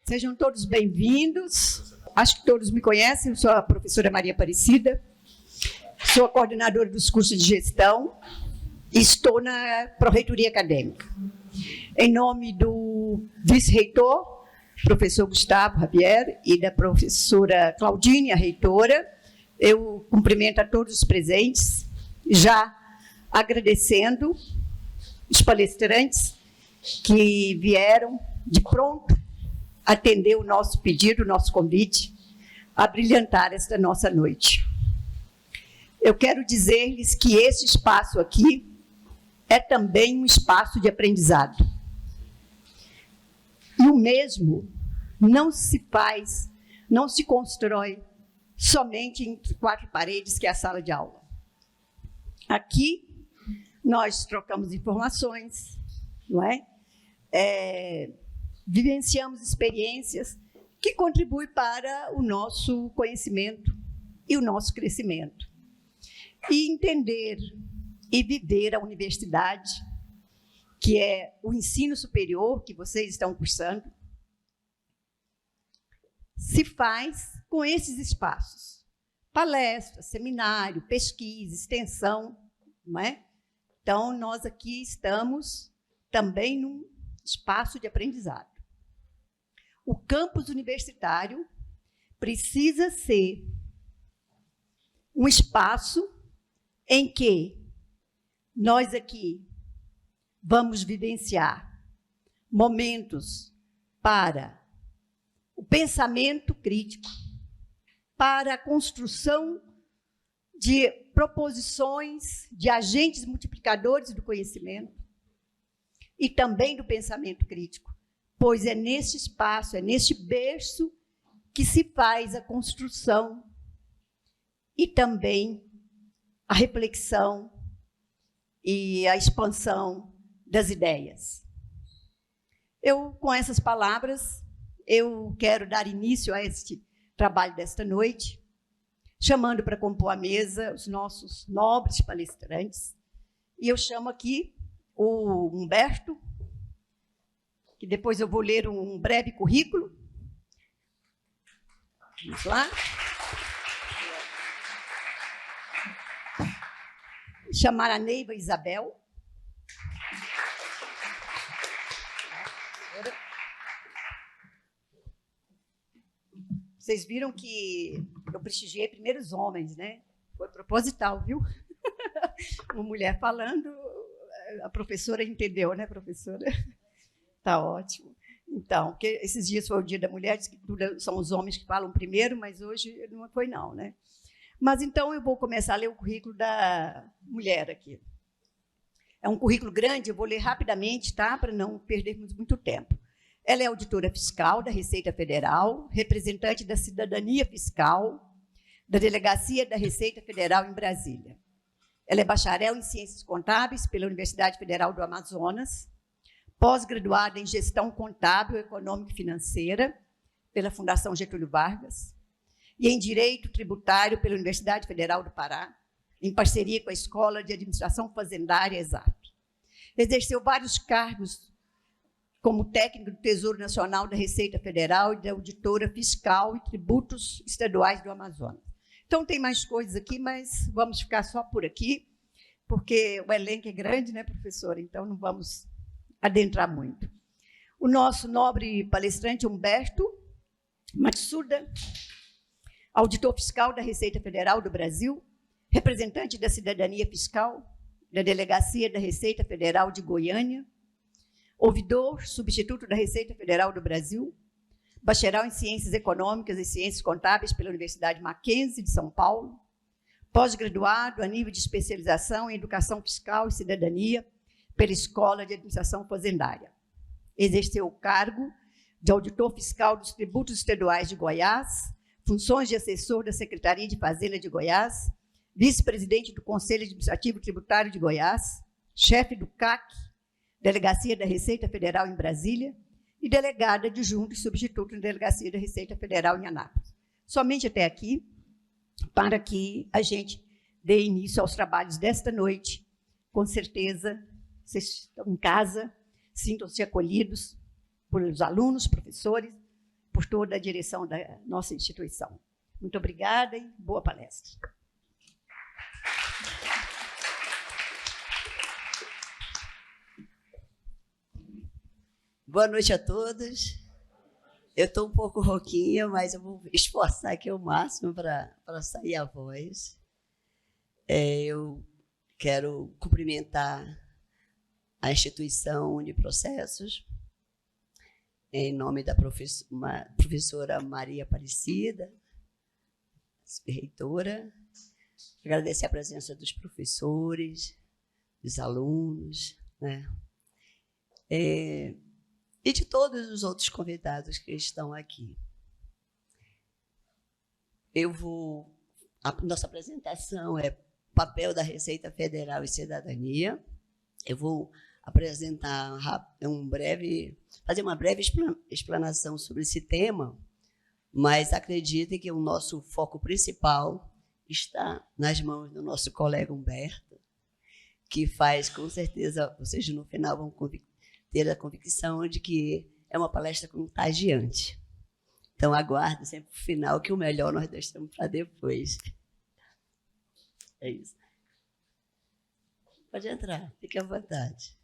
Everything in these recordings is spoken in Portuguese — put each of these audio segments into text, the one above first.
Sejam todos bem-vindos. Acho que todos me conhecem, eu sou a professora Maria Aparecida, sou a coordenadora dos cursos de gestão e estou na Pró-Reitoria Acadêmica. Em nome do vice-reitor, professor Gustavo Javier, e da professora Claudine, a reitora, eu cumprimento a todos os presentes, já agradecendo os palestrantes que vieram de pronto atender o nosso pedido, o nosso convite, a brilhantar esta nossa noite. Eu quero dizer-lhes que esse espaço aqui é também um espaço de aprendizado. E o mesmo não se faz, não se constrói somente entre quatro paredes, que é a sala de aula. Aqui, nós trocamos informações, não é? Vivenciamos experiências que contribuem para o nosso conhecimento e o nosso crescimento. E entender e viver a universidade, que é o ensino superior que vocês estão cursando, se faz com esses espaços. Palestra, seminário, pesquisa, extensão, não é? Então, nós aqui estamos também num espaço de aprendizado. O campus universitário precisa ser um espaço em que nós aqui vamos vivenciar momentos para o pensamento crítico, para a construção de proposições, de agentes multiplicadores do conhecimento e também do pensamento crítico, pois é nesse espaço, é neste berço que se faz a construção e também a reflexão e a expansão das ideias. Com essas palavras, eu quero dar início a este trabalho desta noite, chamando para compor a mesa os nossos nobres palestrantes. E eu chamo aqui o Humberto, que depois eu vou ler um breve currículo. Vamos lá. Chamar a Neiva Isabel. Vocês viram que eu prestigiei primeiro os homens, né? Foi proposital, viu? Uma mulher falando, a professora entendeu, né, professora? Tá ótimo. Então, porque esses dias foi o Dia da Mulher, diz que são os homens que falam primeiro, mas hoje não foi não, né? Mas então eu vou começar a ler o currículo da mulher aqui. É um currículo grande, eu vou ler rapidamente, tá? Para não perdermos muito tempo. Ela é auditora fiscal da Receita Federal, representante da Cidadania Fiscal, da Delegacia da Receita Federal em Brasília. Ela é bacharel em Ciências Contábeis pela Universidade Federal do Amazonas, pós-graduada em Gestão Contábil, Econômica e Financeira pela Fundação Getúlio Vargas e em Direito Tributário pela Universidade Federal do Pará, em parceria com a Escola de Administração Fazendária Exato. Exerceu vários cargos como técnico do Tesouro Nacional da Receita Federal e da Auditora Fiscal e Tributos Estaduais do Amazonas. Então, tem mais coisas aqui, mas vamos ficar só por aqui, porque o elenco é grande, né, professora? Então, não vamos adentrar muito. O nosso nobre palestrante, Humberto Matsuda, auditor fiscal da Receita Federal do Brasil, representante da Cidadania Fiscal, da Delegacia da Receita Federal de Goiânia, ouvidor substituto da Receita Federal do Brasil, bacharel em Ciências Econômicas e Ciências Contábeis pela Universidade Mackenzie de São Paulo, pós-graduado a nível de especialização em Educação Fiscal e Cidadania pela Escola de Administração Fazendária. Exerceu o cargo de auditor fiscal dos tributos estaduais de Goiás, funções de assessor da Secretaria de Fazenda de Goiás, vice-presidente do Conselho Administrativo Tributário de Goiás, chefe do CAC, Delegacia da Receita Federal em Brasília, e delegada adjunta e substituto na Delegacia da Receita Federal em Anápolis. Somente até aqui, para que a gente dê início aos trabalhos desta noite. Com certeza, vocês estão em casa, sintam-se acolhidos pelos alunos, professores por toda a direção da nossa instituição. Muito obrigada e boa palestra. Boa noite a todos. Eu estou um pouco rouquinha, mas eu vou esforçar aqui o máximo para sair a voz. Eu quero cumprimentar a instituição Uniprocessos, em nome da professora Maria Aparecida, reitora. Agradecer a presença dos professores, dos alunos, né? E de todos os outros convidados que estão aqui. A nossa apresentação é Papel da Receita Federal e Cidadania. Eu vou apresentar fazer uma breve explanação sobre esse tema, mas acreditem que o nosso foco principal está nas mãos do nosso colega Humberto, que faz, com certeza, vocês no final vão ter a convicção de que é uma palestra contagiante. Então, aguardo sempre o final, que o melhor nós deixamos para depois. É isso. Pode entrar, fique à vontade.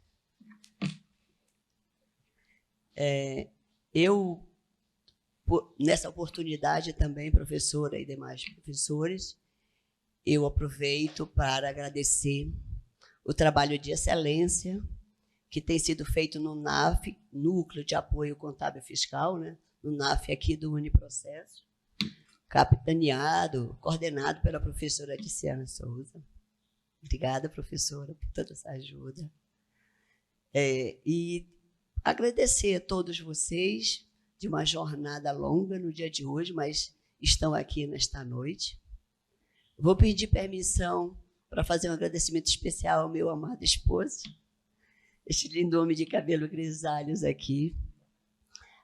Nessa oportunidade também, professora e demais professores, eu aproveito para agradecer o trabalho de excelência que tem sido feito no NAF, Núcleo de Apoio Contábil Fiscal, né? No NAF aqui do Uniprocesso, capitaneado, coordenado pela professora Adiciana Souza. Obrigada, professora, por toda essa ajuda. E agradecer a todos vocês de uma jornada longa no dia de hoje, mas estão aqui nesta noite. Vou pedir permissão para fazer um agradecimento especial ao meu amado esposo, este lindo homem de cabelo grisalhos aqui,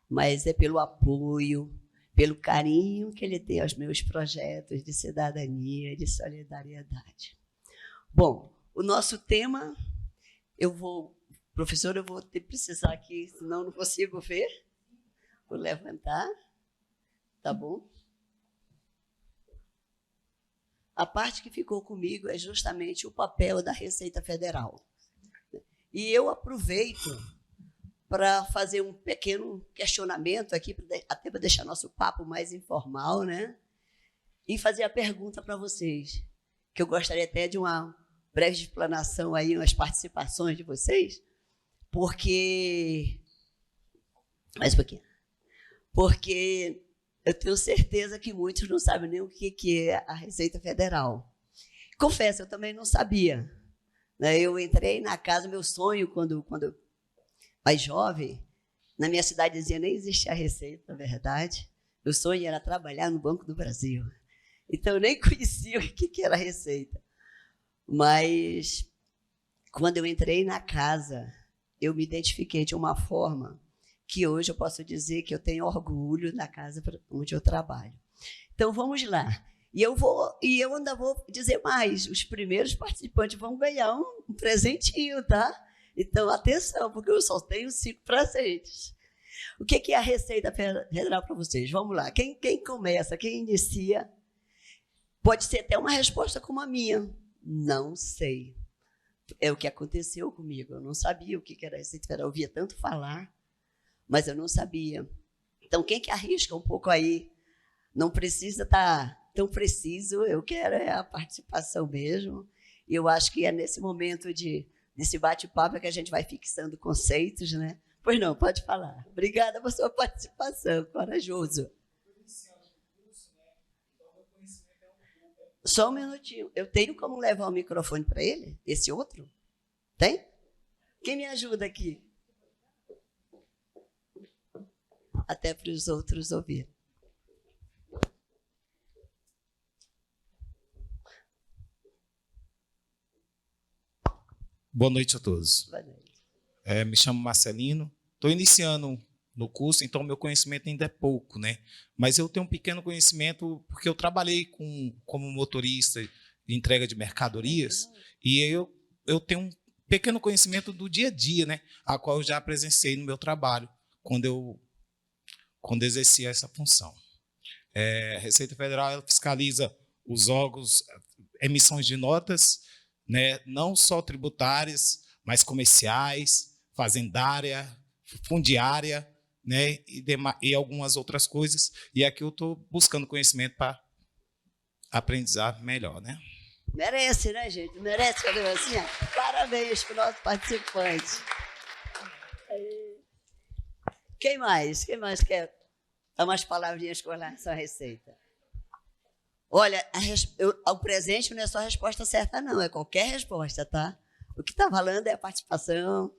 mas é pelo apoio, pelo carinho que ele tem aos meus projetos de cidadania e de solidariedade. Bom, o nosso tema, professor, eu vou precisar aqui, senão não consigo ver. Vou levantar, tá bom? A parte que ficou comigo é justamente o papel da Receita Federal. E eu aproveito para fazer um pequeno questionamento aqui, até para deixar nosso papo mais informal, né? E fazer a pergunta para vocês, que eu gostaria até de uma breve explanação aí, umas participações de vocês, porque... Mais um pouquinho. Porque eu tenho certeza que muitos não sabem nem o que é a Receita Federal. Confesso, eu também não sabia. Eu entrei na casa, meu sonho, quando mais jovem, na minha cidadezinha nem existia a Receita, na verdade. Meu sonho era trabalhar no Banco do Brasil. Então, eu nem conhecia o que era a Receita. Mas, quando eu entrei na casa, eu me identifiquei de uma forma que hoje eu posso dizer que eu tenho orgulho da casa onde eu trabalho. Então, vamos lá. E eu ainda vou dizer mais, os primeiros participantes vão ganhar um presentinho, tá? Então, atenção, porque eu só tenho 5 presentes. O que é a Receita Federal para vocês? Vamos lá. Quem começa, quem inicia? Pode ser até uma resposta como a minha. Não sei. É o que aconteceu comigo. Eu não sabia o que era a Receita Federal. Eu ouvia tanto falar, mas eu não sabia. Então, quem que arrisca um pouco aí? Não precisa estar tão preciso, eu quero a participação mesmo. E eu acho que é nesse momento desse bate-papo que a gente vai fixando conceitos, né? Pois não, pode falar. Obrigada por sua participação, corajoso. Só um minutinho. Eu tenho como levar o microfone para ele? Esse outro? Tem? Quem me ajuda aqui? Até para os outros ouvirem. Boa noite a todos. Boa noite. Me chamo Marcelino. Estou iniciando no curso, então meu conhecimento ainda é pouco, né? Mas eu tenho um pequeno conhecimento porque eu trabalhei como motorista de entrega de mercadorias e eu tenho um pequeno conhecimento do dia a dia, né? A qual eu já presenciei no meu trabalho, quando eu quando exercia essa função. A Receita Federal ela fiscaliza os órgãos, emissões de notas, né, não só tributárias, mas comerciais, fazendária, fundiária, né, e algumas outras coisas. E aqui eu estou buscando conhecimento para aprendizar melhor, né? Merece, né, gente? Merece, cadê assim? Parabéns para o nosso participante. Quem mais? Quem mais quer dar umas palavrinhas com relação à receita? Olha, o presente não é só a resposta certa, não. É qualquer resposta, tá? O que está falando é a participação.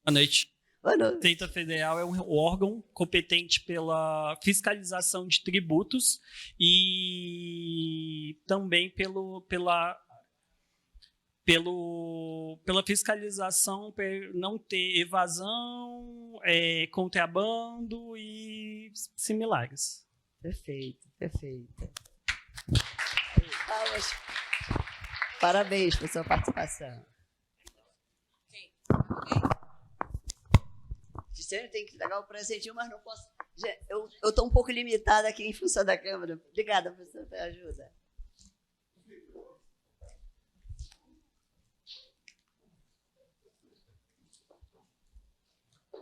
Boa noite. Boa noite. A Receita Federal é um órgão competente pela fiscalização de tributos e também pela fiscalização para não ter evasão, contrabando e similares. Perfeito, perfeito. Parabéns pela sua participação. Gisele tem que entregar o presentinho, mas não posso. Eu estou um pouco limitada aqui em função da câmera. Obrigada, professora, pela ajuda.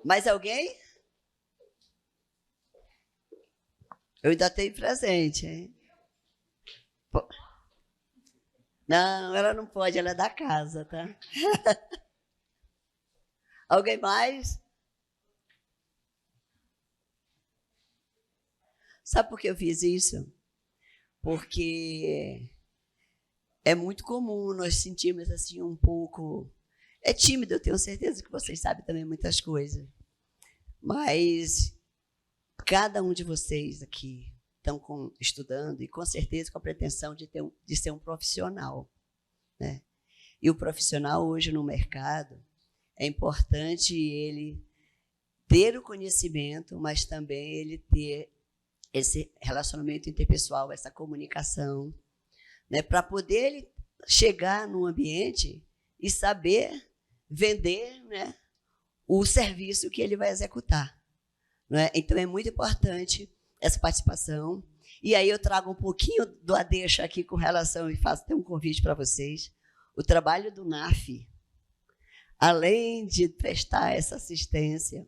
Mais alguém? Eu ainda tenho presente, hein? Não, ela não pode, ela é da casa, tá? Alguém mais? Sabe por que eu fiz isso? Porque é muito comum nós sentirmos assim um pouco... É tímido, eu tenho certeza que vocês sabem também muitas coisas. Mas cada um de vocês aqui estão estudando e com certeza com a pretensão de ser um profissional, né? E o profissional hoje no mercado, é importante ele ter o conhecimento, mas também ele ter esse relacionamento interpessoal, essa comunicação, né? Para poder ele chegar num ambiente e saber vender, né, o serviço que ele vai executar, né? Então, é muito importante essa participação. E aí eu trago um pouquinho do ADEXA aqui com relação, e faço até um convite para vocês. O trabalho do NAF, além de prestar essa assistência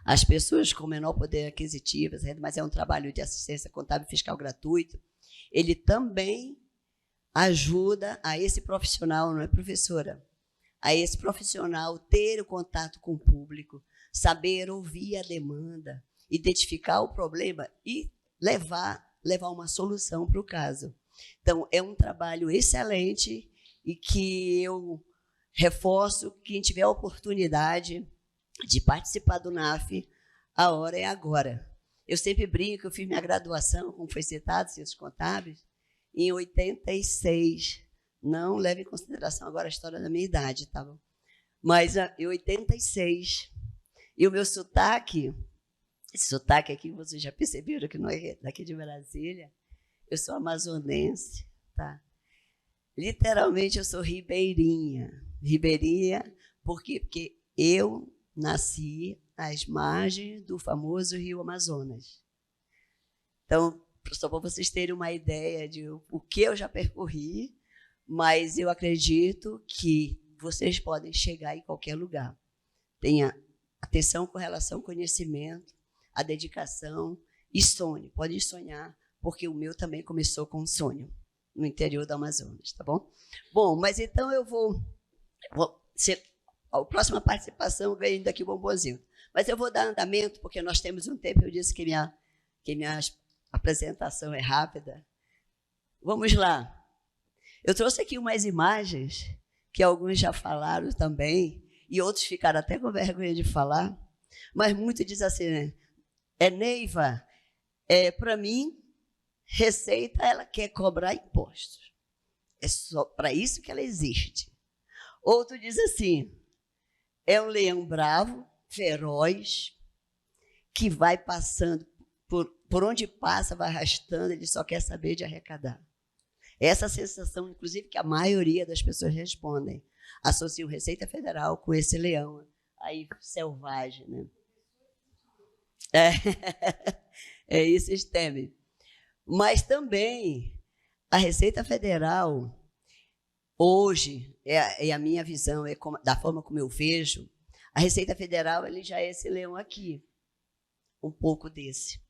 às pessoas com menor poder aquisitivo, mas é um trabalho de assistência contábil e fiscal gratuito, ele também ajuda a esse profissional, não é, professora? A esse profissional ter o contato com o público, saber ouvir a demanda, identificar o problema e levar uma solução para o caso. Então, é um trabalho excelente e que eu reforço, quem tiver a oportunidade de participar do NAF, a hora é agora. Eu sempre brinco, eu fiz minha graduação, como foi citado, Ciências Contábeis, em 86. Não leve em consideração agora a história da minha idade, tá bom? Mas em 86. E o meu sotaque, esse sotaque aqui, vocês já perceberam que não é daqui de Brasília, eu sou amazonense, tá? Literalmente, eu sou ribeirinha. Ribeirinha, por quê? Porque eu nasci às margens do famoso Rio Amazonas. Então, só para vocês terem uma ideia de o que eu já percorri, mas eu acredito que vocês podem chegar em qualquer lugar. Tenha atenção com relação ao conhecimento, a dedicação e sonho. Pode sonhar, porque o meu também começou com um sonho no interior do Amazonas, tá bom? Bom, mas então eu vou ser a próxima participação vem daqui o bombonzinho. Mas eu vou dar andamento, porque nós temos um tempo, eu disse que minha apresentação é rápida. Vamos lá. Eu trouxe aqui umas imagens que alguns já falaram também, e outros ficaram até com vergonha de falar, mas muito diz assim, né? Neiva, para mim, Receita, ela quer cobrar impostos. É só para isso que ela existe. Outro diz assim, é um leão bravo, feroz, que vai passando, por onde passa, vai arrastando, ele só quer saber de arrecadar. Essa sensação, inclusive, que a maioria das pessoas respondem. Associam Receita Federal com esse leão aí selvagem, né? É isso, vocês temem. Mas também a Receita Federal, hoje, é a minha visão, da forma como eu vejo, a Receita Federal ele já é esse leão aqui, um pouco desse.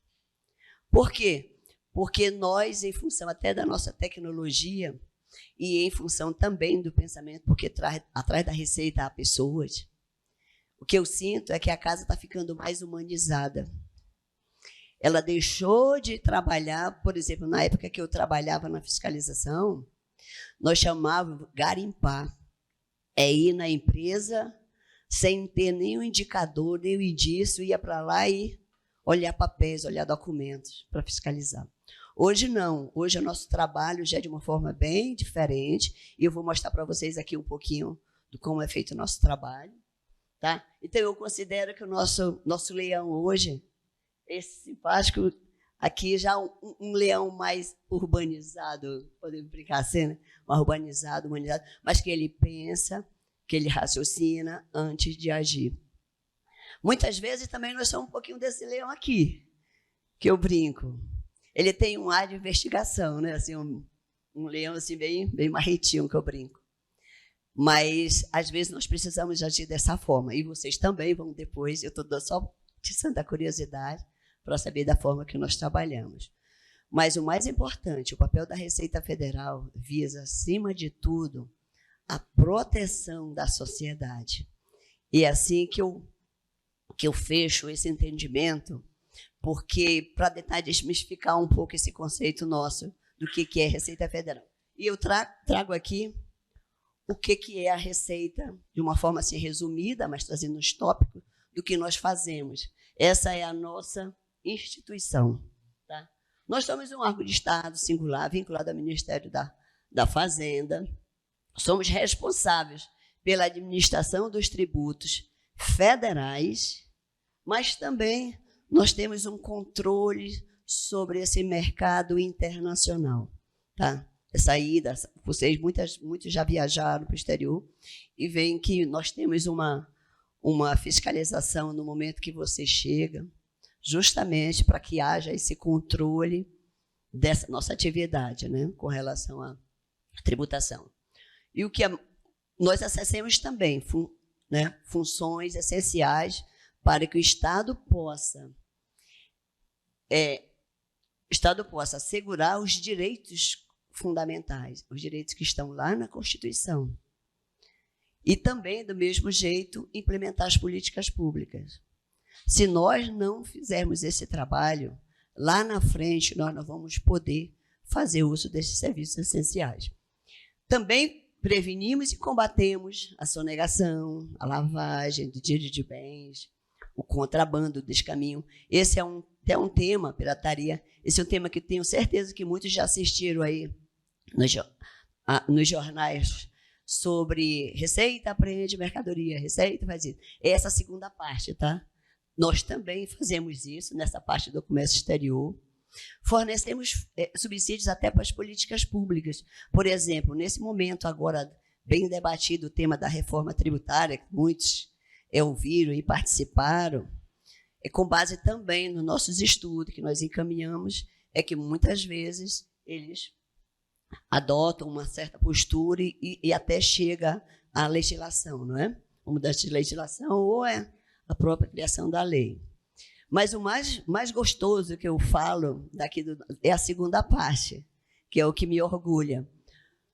Por quê? Porque nós, em função até da nossa tecnologia e em função também do pensamento, porque atrás da Receita há pessoas, o que eu sinto é que a casa está ficando mais humanizada. Ela deixou de trabalhar, por exemplo, na época que eu trabalhava na fiscalização, nós chamávamos garimpar. É ir na empresa sem ter nenhum indicador, nenhum indício, ia para lá e olhar papéis, olhar documentos para fiscalizar. Hoje não, hoje o nosso trabalho já é de uma forma bem diferente, e eu vou mostrar para vocês aqui um pouquinho de como é feito o nosso trabalho. Tá? Então, eu considero que o nosso leão hoje, esse simpático, aqui já um leão mais urbanizado, podemos brincar assim, né? Mais urbanizado, humanizado, mas que ele pensa, que ele raciocina antes de agir. Muitas vezes também nós somos um pouquinho desse leão aqui, que eu brinco. Ele tem um ar de investigação, né? Assim, um leão assim, bem marretinho, que eu brinco. Mas, às vezes, nós precisamos agir dessa forma. E vocês também vão depois, eu estou dando só de santa curiosidade para saber da forma que nós trabalhamos. Mas o mais importante, o papel da Receita Federal visa, acima de tudo, a proteção da sociedade. E é assim que eu fecho esse entendimento, porque, para tentar desmistificar um pouco esse conceito nosso do que é Receita Federal. E eu trago aqui o que é a Receita, de uma forma assim resumida, mas trazendo os tópicos do que nós fazemos. Essa é a nossa instituição. Tá? Nós somos um órgão de Estado singular, vinculado ao Ministério da Fazenda. Somos responsáveis pela administração dos tributos federais, mas também nós temos um controle sobre esse mercado internacional. Tá? Saída, vocês muitos já viajaram para o exterior e veem que nós temos uma fiscalização no momento que você chega, justamente para que haja esse controle dessa nossa atividade, né, com relação à tributação. E o que nós acessemos também, funções essenciais para que o Estado possa assegurar os direitos fundamentais, os direitos que estão lá na Constituição. E também, do mesmo jeito, implementar as políticas públicas. Se nós não fizermos esse trabalho, lá na frente nós não vamos poder fazer uso desses serviços essenciais. Também prevenimos e combatemos a sonegação, a lavagem do dinheiro de bens, o contrabando, o descaminho. Esse é um tema, pirataria, esse é um tema que tenho certeza que muitos já assistiram aí nos jornais sobre Receita apreende mercadoria, Receita faz isso. Essa é a segunda parte, tá? Nós também fazemos isso nessa parte do comércio exterior. Fornecemos subsídios até para as políticas públicas. Por exemplo, nesse momento agora bem debatido o tema da reforma tributária, que muitos ouviram e participaram, com base também nos nossos estudos que nós encaminhamos, é que muitas vezes eles adotam uma certa postura e até chega à legislação, não é? Uma mudança de legislação ou é a própria criação da lei. Mas o mais gostoso que eu falo daqui é a segunda parte, que é o que me orgulha.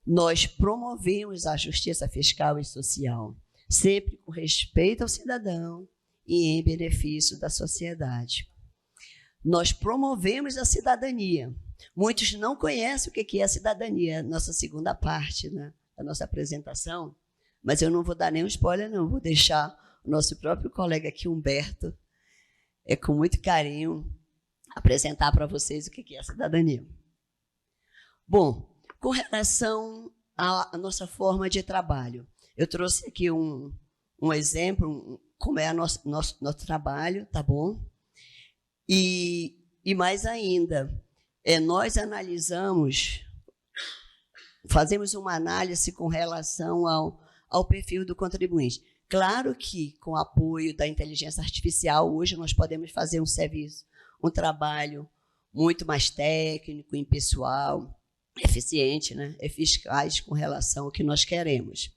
Nós promovemos a justiça fiscal e social, sempre com respeito ao cidadão e em benefício da sociedade. Nós promovemos a cidadania. Muitos não conhecem o que é a cidadania, nossa segunda parte, né, da nossa apresentação, mas eu não vou dar nenhum spoiler, não. Vou deixar o nosso próprio colega aqui, Humberto, com muito carinho, apresentar para vocês o que é a cidadania. Bom, com relação à nossa forma de trabalho, eu trouxe aqui um exemplo, como é o nosso trabalho, tá bom? E mais ainda, nós analisamos fazemos uma análise com relação ao perfil do contribuinte. Claro que, com o apoio da inteligência artificial, hoje nós podemos fazer um serviço, um trabalho muito mais técnico, impessoal, eficiente, né? Eficaz com relação ao que nós queremos.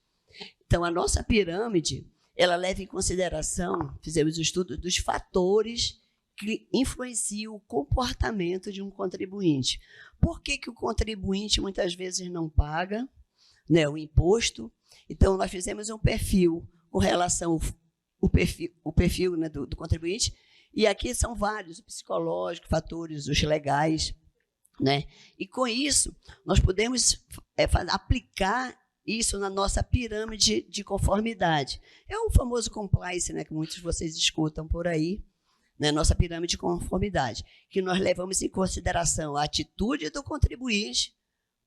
Então, a nossa pirâmide, ela leva em consideração, fizemos o estudo dos fatores que influenciam o comportamento de um contribuinte. Por que o contribuinte muitas vezes não paga, né, o imposto? Então, nós fizemos um perfil com relação ao perfil, né, do contribuinte, e aqui são vários, o psicológico, fatores, os legais, né? E com isso, nós podemos aplicar isso na nossa pirâmide de conformidade. É o famoso compliance, né, que muitos de vocês escutam por aí, né, nossa pirâmide de conformidade, que nós levamos em consideração a atitude do contribuinte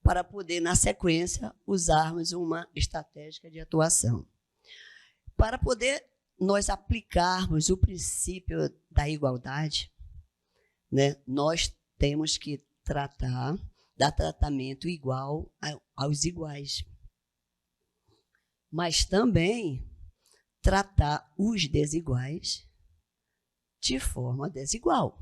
para poder, na sequência, usarmos uma estratégia de atuação. Para poder nós aplicarmos o princípio da igualdade, né, nós temos que dar tratamento igual aos iguais. Mas também tratar os desiguais de forma desigual,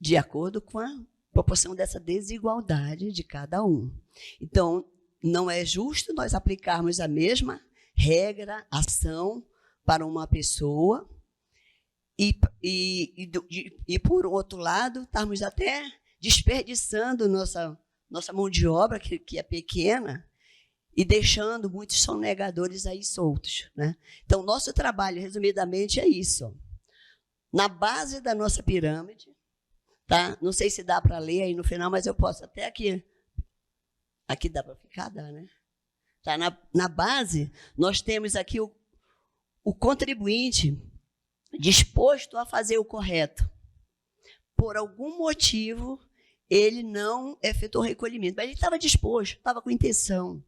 de acordo com a proporção dessa desigualdade de cada um. Então, não é justo nós aplicarmos a mesma regra, ação para uma pessoa e por outro lado, estarmos até desperdiçando nossa mão de obra, que é pequena, e deixando muitos sonegadores aí soltos, né? Então, nosso trabalho, resumidamente, é isso. Na base da nossa pirâmide, tá? Não sei se dá para ler aí no final, mas eu posso até aqui. Aqui dá para ficar, dá, né? Tá? Na base, nós temos aqui o contribuinte disposto a fazer o correto. Por algum motivo, ele não efetuou o recolhimento, mas ele estava disposto, estava com intenção.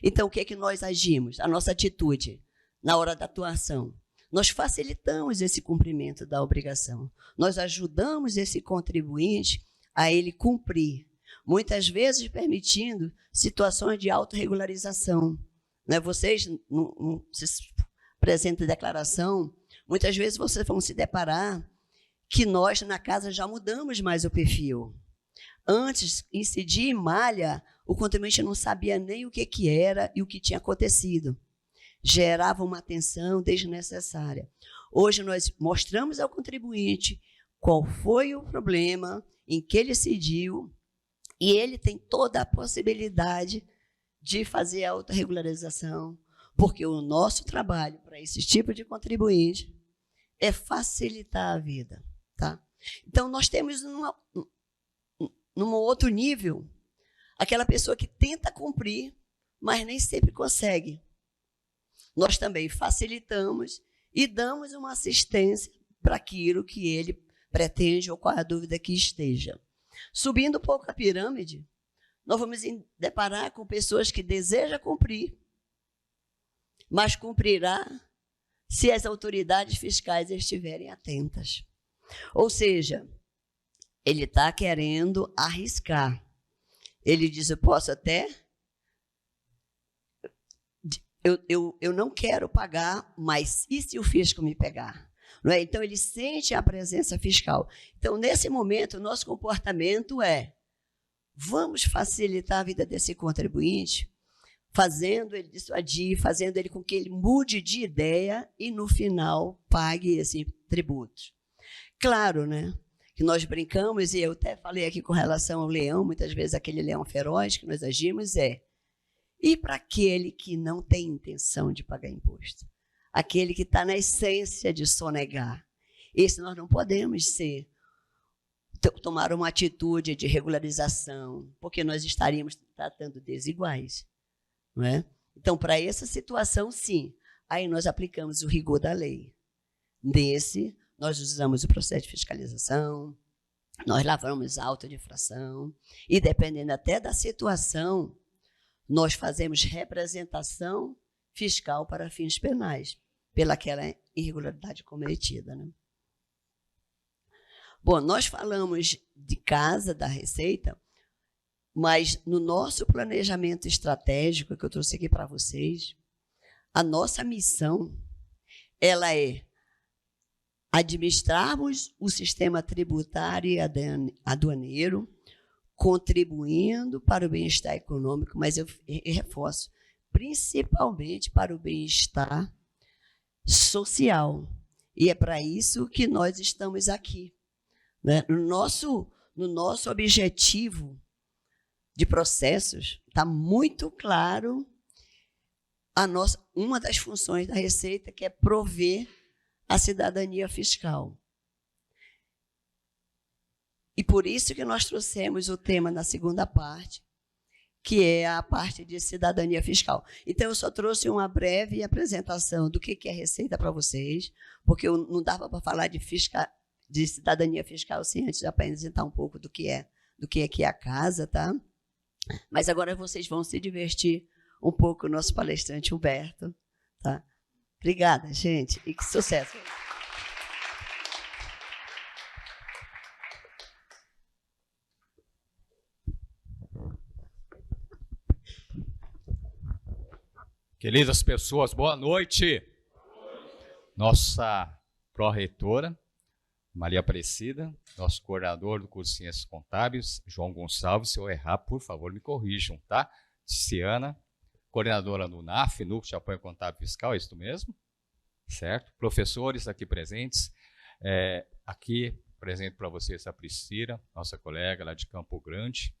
Então, o que é que nós agimos? A nossa atitude na hora da atuação. Nós facilitamos esse cumprimento da obrigação. Nós ajudamos esse contribuinte a ele cumprir, muitas vezes permitindo situações de autorregularização. Né? Vocês, no presente declaração, muitas vezes vocês vão se deparar que nós, na casa, já mudamos mais o perfil. Antes, incidir em malha, o contribuinte não sabia nem o que era e o que tinha acontecido. Gerava uma tensão desnecessária. Hoje, nós mostramos ao contribuinte qual foi o problema, em que ele incidiu, e ele tem toda a possibilidade de fazer a autorregularização, porque o nosso trabalho para esse tipo de contribuinte é facilitar a vida. Tá? Então, nós temos num outro nível, aquela pessoa que tenta cumprir, mas nem sempre consegue. Nós também facilitamos e damos uma assistência para aquilo que ele pretende ou qual a dúvida que esteja. Subindo um pouco a pirâmide, nós vamos deparar com pessoas que desejam cumprir, mas cumprirá se as autoridades fiscais estiverem atentas. Ou seja, ele está querendo arriscar. Ele diz, eu posso até... Eu não quero pagar, mas e se o fisco me pegar? Não é? Então, ele sente a presença fiscal. Então, nesse momento, o nosso comportamento é, vamos facilitar a vida desse contribuinte, fazendo ele dissuadir, fazendo ele com que ele mude de ideia e, no final, pague esse tributo. Claro, né? Que nós brincamos, e eu até falei aqui com relação ao leão, muitas vezes aquele leão feroz que nós agimos e para aquele que não tem intenção de pagar imposto? Aquele que está na essência de sonegar. Esse nós não podemos tomar uma atitude de regularização, porque nós estaríamos tratando desiguais. Não é? Então, para essa situação, sim, aí nós aplicamos o rigor da lei. Nesse, nós usamos o processo de fiscalização, nós lavramos auto de infração, e dependendo até da situação, nós fazemos representação fiscal para fins penais, pelaquela irregularidade cometida. Né? Bom, nós falamos de casa, da Receita, Mas no nosso planejamento estratégico que eu trouxe aqui para vocês, a nossa missão, ela é administrarmos o sistema tributário e aduaneiro, contribuindo para o bem-estar econômico, mas eu reforço, principalmente para o bem-estar social. E é para isso que nós estamos aqui, né? No nosso objetivo de processos, está muito claro uma das funções da Receita, que é prover a cidadania fiscal. E por isso que nós trouxemos o tema na segunda parte, que é a parte de cidadania fiscal. Então, eu só trouxe uma breve apresentação do que é Receita para vocês, porque não dava para falar de cidadania fiscal sem antes de apresentar um pouco do que é aqui a casa, tá? Mas agora vocês vão se divertir um pouco, o nosso palestrante Humberto, tá? Obrigada, gente, e que sucesso! Queridas pessoas, boa noite. Nossa pró-reitora, Maria Aparecida, nosso coordenador do curso de Ciências Contábeis, João Gonçalves. Se eu errar, por favor, me corrijam, tá? Ciana, coordenadora do NAF, Núcleo de Apoio Contábil Fiscal, é isso mesmo? Certo? Professores aqui presentes. Aqui, presente para vocês, a Priscila, nossa colega lá de Campo Grande.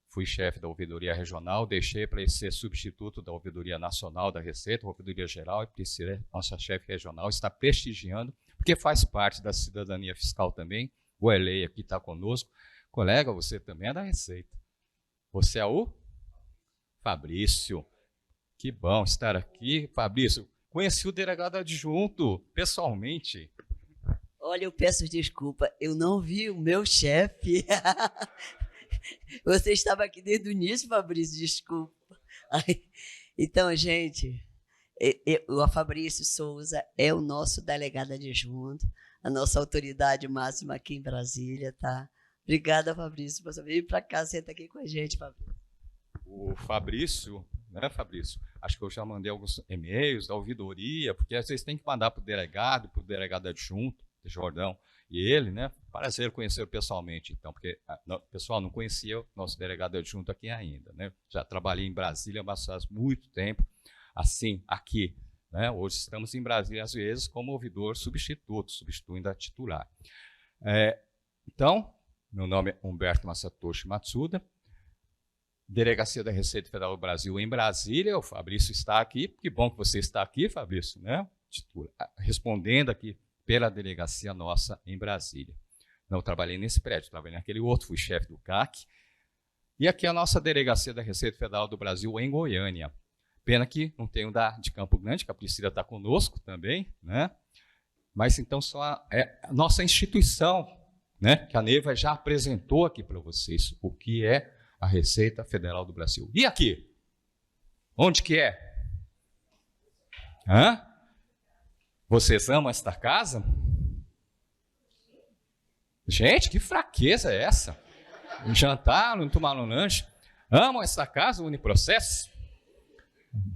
Fui chefe da Ouvidoria Regional, deixei para ser substituto da Ouvidoria Nacional da Receita, Ouvidoria Geral, e Priscila, nossa chefe regional, está prestigiando, porque faz parte da cidadania fiscal também. O Elei aqui está conosco. Colega, você também é da Receita. Você é o Fabrício. Que bom estar aqui, Fabrício. Conheci o delegado adjunto pessoalmente. Olha, eu peço desculpa, eu não vi o meu chefe. Você estava aqui desde o início, Fabrício, desculpa. Então, gente, o Fabrício Souza é o nosso delegado adjunto, a nossa autoridade máxima aqui em Brasília, tá? Obrigada, Fabrício, por você vir para cá, senta aqui com a gente, Fabrício. O Fabrício, né, Fabrício? Acho que eu já mandei alguns e-mails da ouvidoria, porque vocês têm que mandar para o delegado adjunto, Jordão, e ele, né? Prazer conhecer pessoalmente, então, porque o pessoal não conhecia o nosso delegado adjunto aqui ainda, né? Já trabalhei em Brasília, mas faz muito tempo, assim, aqui, né? Hoje estamos em Brasília, às vezes, como ouvidor substituto, substituindo a titular. Então, meu nome é Humberto Masatoshi Matsuda, Delegacia da Receita Federal do Brasil em Brasília. O Fabrício está aqui, que bom que você está aqui, Fabrício, né? Respondendo aqui pela delegacia nossa em Brasília. Não trabalhei nesse prédio, trabalhei naquele outro, fui chefe do CAC. E aqui a nossa delegacia da Receita Federal do Brasil em Goiânia. Pena que não tem de Campo Grande, que a Priscila está conosco também, né? Mas então só a nossa instituição, né? Que a Neiva já apresentou aqui para vocês o que é a Receita Federal do Brasil. E aqui? Onde que é? Hã? Vocês amam esta casa? Gente, que fraqueza é essa? Não jantaram, não tomaram lanche. Amam esta casa, o Uniprocesso?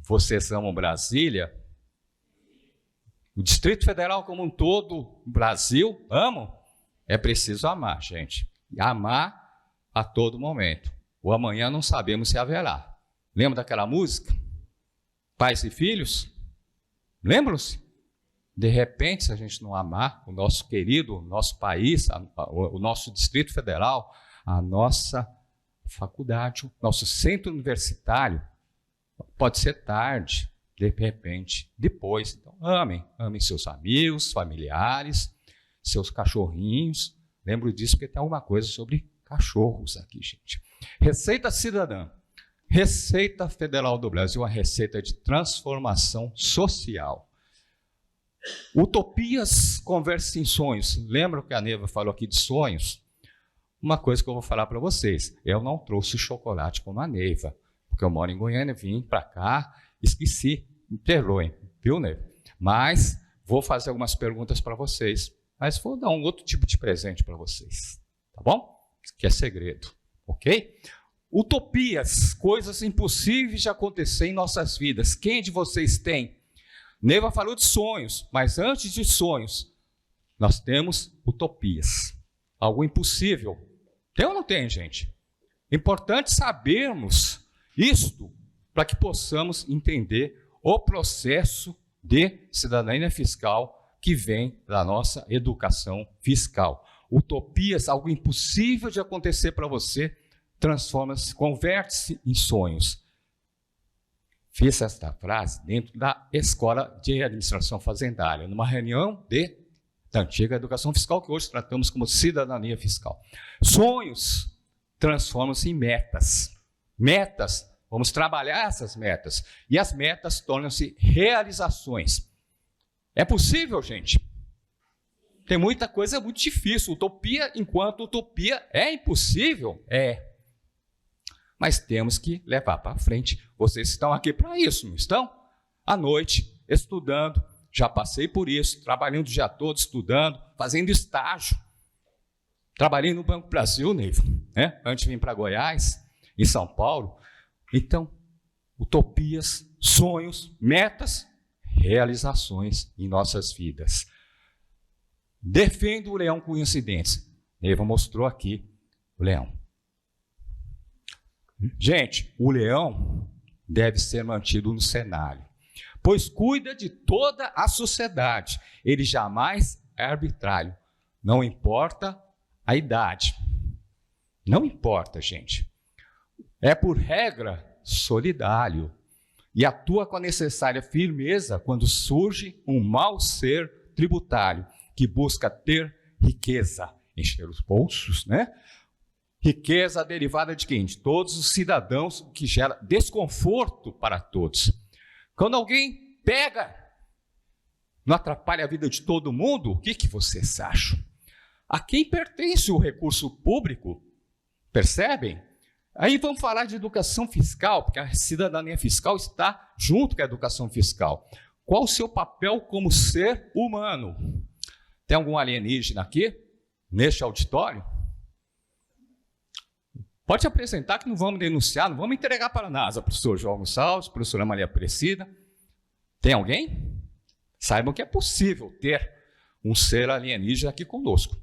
Vocês amam Brasília? O Distrito Federal como um todo, o Brasil, amam? É preciso amar, gente. E amar a todo momento. O amanhã não sabemos se haverá. Lembra daquela música? Pais e filhos? Lembram-se? De repente, se a gente não amar o nosso querido, o nosso país, o nosso Distrito Federal, a nossa faculdade, o nosso centro universitário, pode ser tarde, de repente, depois. Então, amem seus amigos, familiares, seus cachorrinhos. Lembro disso porque tem alguma coisa sobre cachorros aqui, gente. Receita Cidadã. Receita Federal do Brasil, a receita de transformação social. Utopias conversa em sonhos. Lembra que a Neiva falou aqui de sonhos? Uma coisa que eu vou falar para vocês. Eu não trouxe chocolate como a Neiva, porque eu moro em Goiânia, vim para cá, esqueci. Me perdoem, viu, Neiva? Mas vou fazer algumas perguntas para vocês. Mas vou dar um outro tipo de presente para vocês. Tá bom? Que é segredo, ok? Utopias, coisas impossíveis de acontecer em nossas vidas. Quem de vocês tem? Neiva falou de sonhos, mas antes de sonhos, nós temos utopias. Algo impossível. Tem ou não tem, gente? Importante sabermos isto para que possamos entender o processo de cidadania fiscal que vem da nossa educação fiscal. Utopias, algo impossível de acontecer para você, transforma-se, converte-se em sonhos. Fiz esta frase dentro da Escola de Administração Fazendária, numa reunião da antiga educação fiscal, que hoje tratamos como cidadania fiscal. Sonhos transformam-se em metas. Metas, vamos trabalhar essas metas. E as metas tornam-se realizações. É possível, gente? Tem muita coisa muito difícil. Utopia, enquanto utopia é impossível, é. Mas temos que levar para frente. Vocês estão aqui para isso, não estão? À noite, estudando. Já passei por isso, trabalhando o dia todo, estudando, fazendo estágio. Trabalhei no Banco Brasil, Neiva, né? Antes de vir para Goiás, em São Paulo. Então, utopias, sonhos, metas, realizações em nossas vidas. Defendo o leão com incidentes. Neiva mostrou aqui o leão. Gente, o leão deve ser mantido no cenário, pois cuida de toda a sociedade. Ele jamais é arbitrário. Não importa a idade. Não importa, gente. É por regra solidário e atua com a necessária firmeza quando surge um mau ser tributário que busca ter riqueza, encher os bolsos, né? Riqueza derivada de quem? De todos os cidadãos, o que gera desconforto para todos. Quando alguém pega, não atrapalha a vida de todo mundo, o que vocês acham? A quem pertence o recurso público? Percebem? Aí vamos falar de educação fiscal, porque a cidadania fiscal está junto com a educação fiscal. Qual o seu papel como ser humano? Tem algum alienígena aqui, neste auditório? Pode apresentar que não vamos denunciar, não vamos entregar para a NASA, professor João Gonçalves, professora Maria Aparecida. Tem alguém? Saibam que é possível ter um ser alienígena aqui conosco.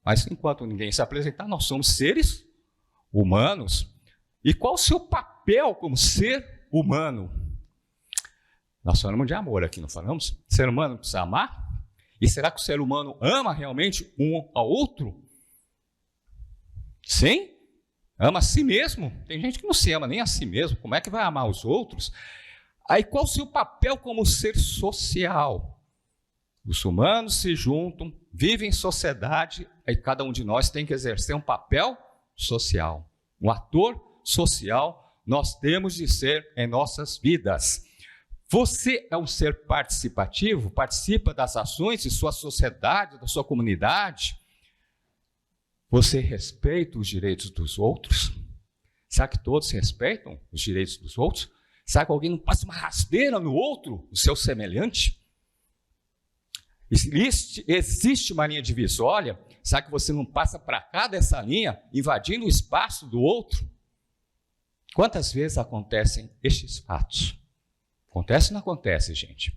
Mas enquanto ninguém se apresentar, nós somos seres humanos. E qual o seu papel como ser humano? Nós falamos de amor aqui, não falamos? O ser humano precisa amar? E será que o ser humano ama realmente um ao outro? Sim? Ama a si mesmo? Tem gente que não se ama nem a si mesmo. Como é que vai amar os outros? Aí qual o seu papel como ser social? Os humanos se juntam, vivem em sociedade, aí cada um de nós tem que exercer um papel social. Um ator social nós temos de ser em nossas vidas. Você é um ser participativo, participa das ações de sua sociedade, da sua comunidade. Você respeita os direitos dos outros? Será que todos respeitam os direitos dos outros? Será que alguém não passa uma rasteira no outro, o seu semelhante? Existe uma linha divisória? Será que você não passa para cá dessa linha, invadindo o espaço do outro? Quantas vezes acontecem estes fatos? Acontece ou não acontece, gente?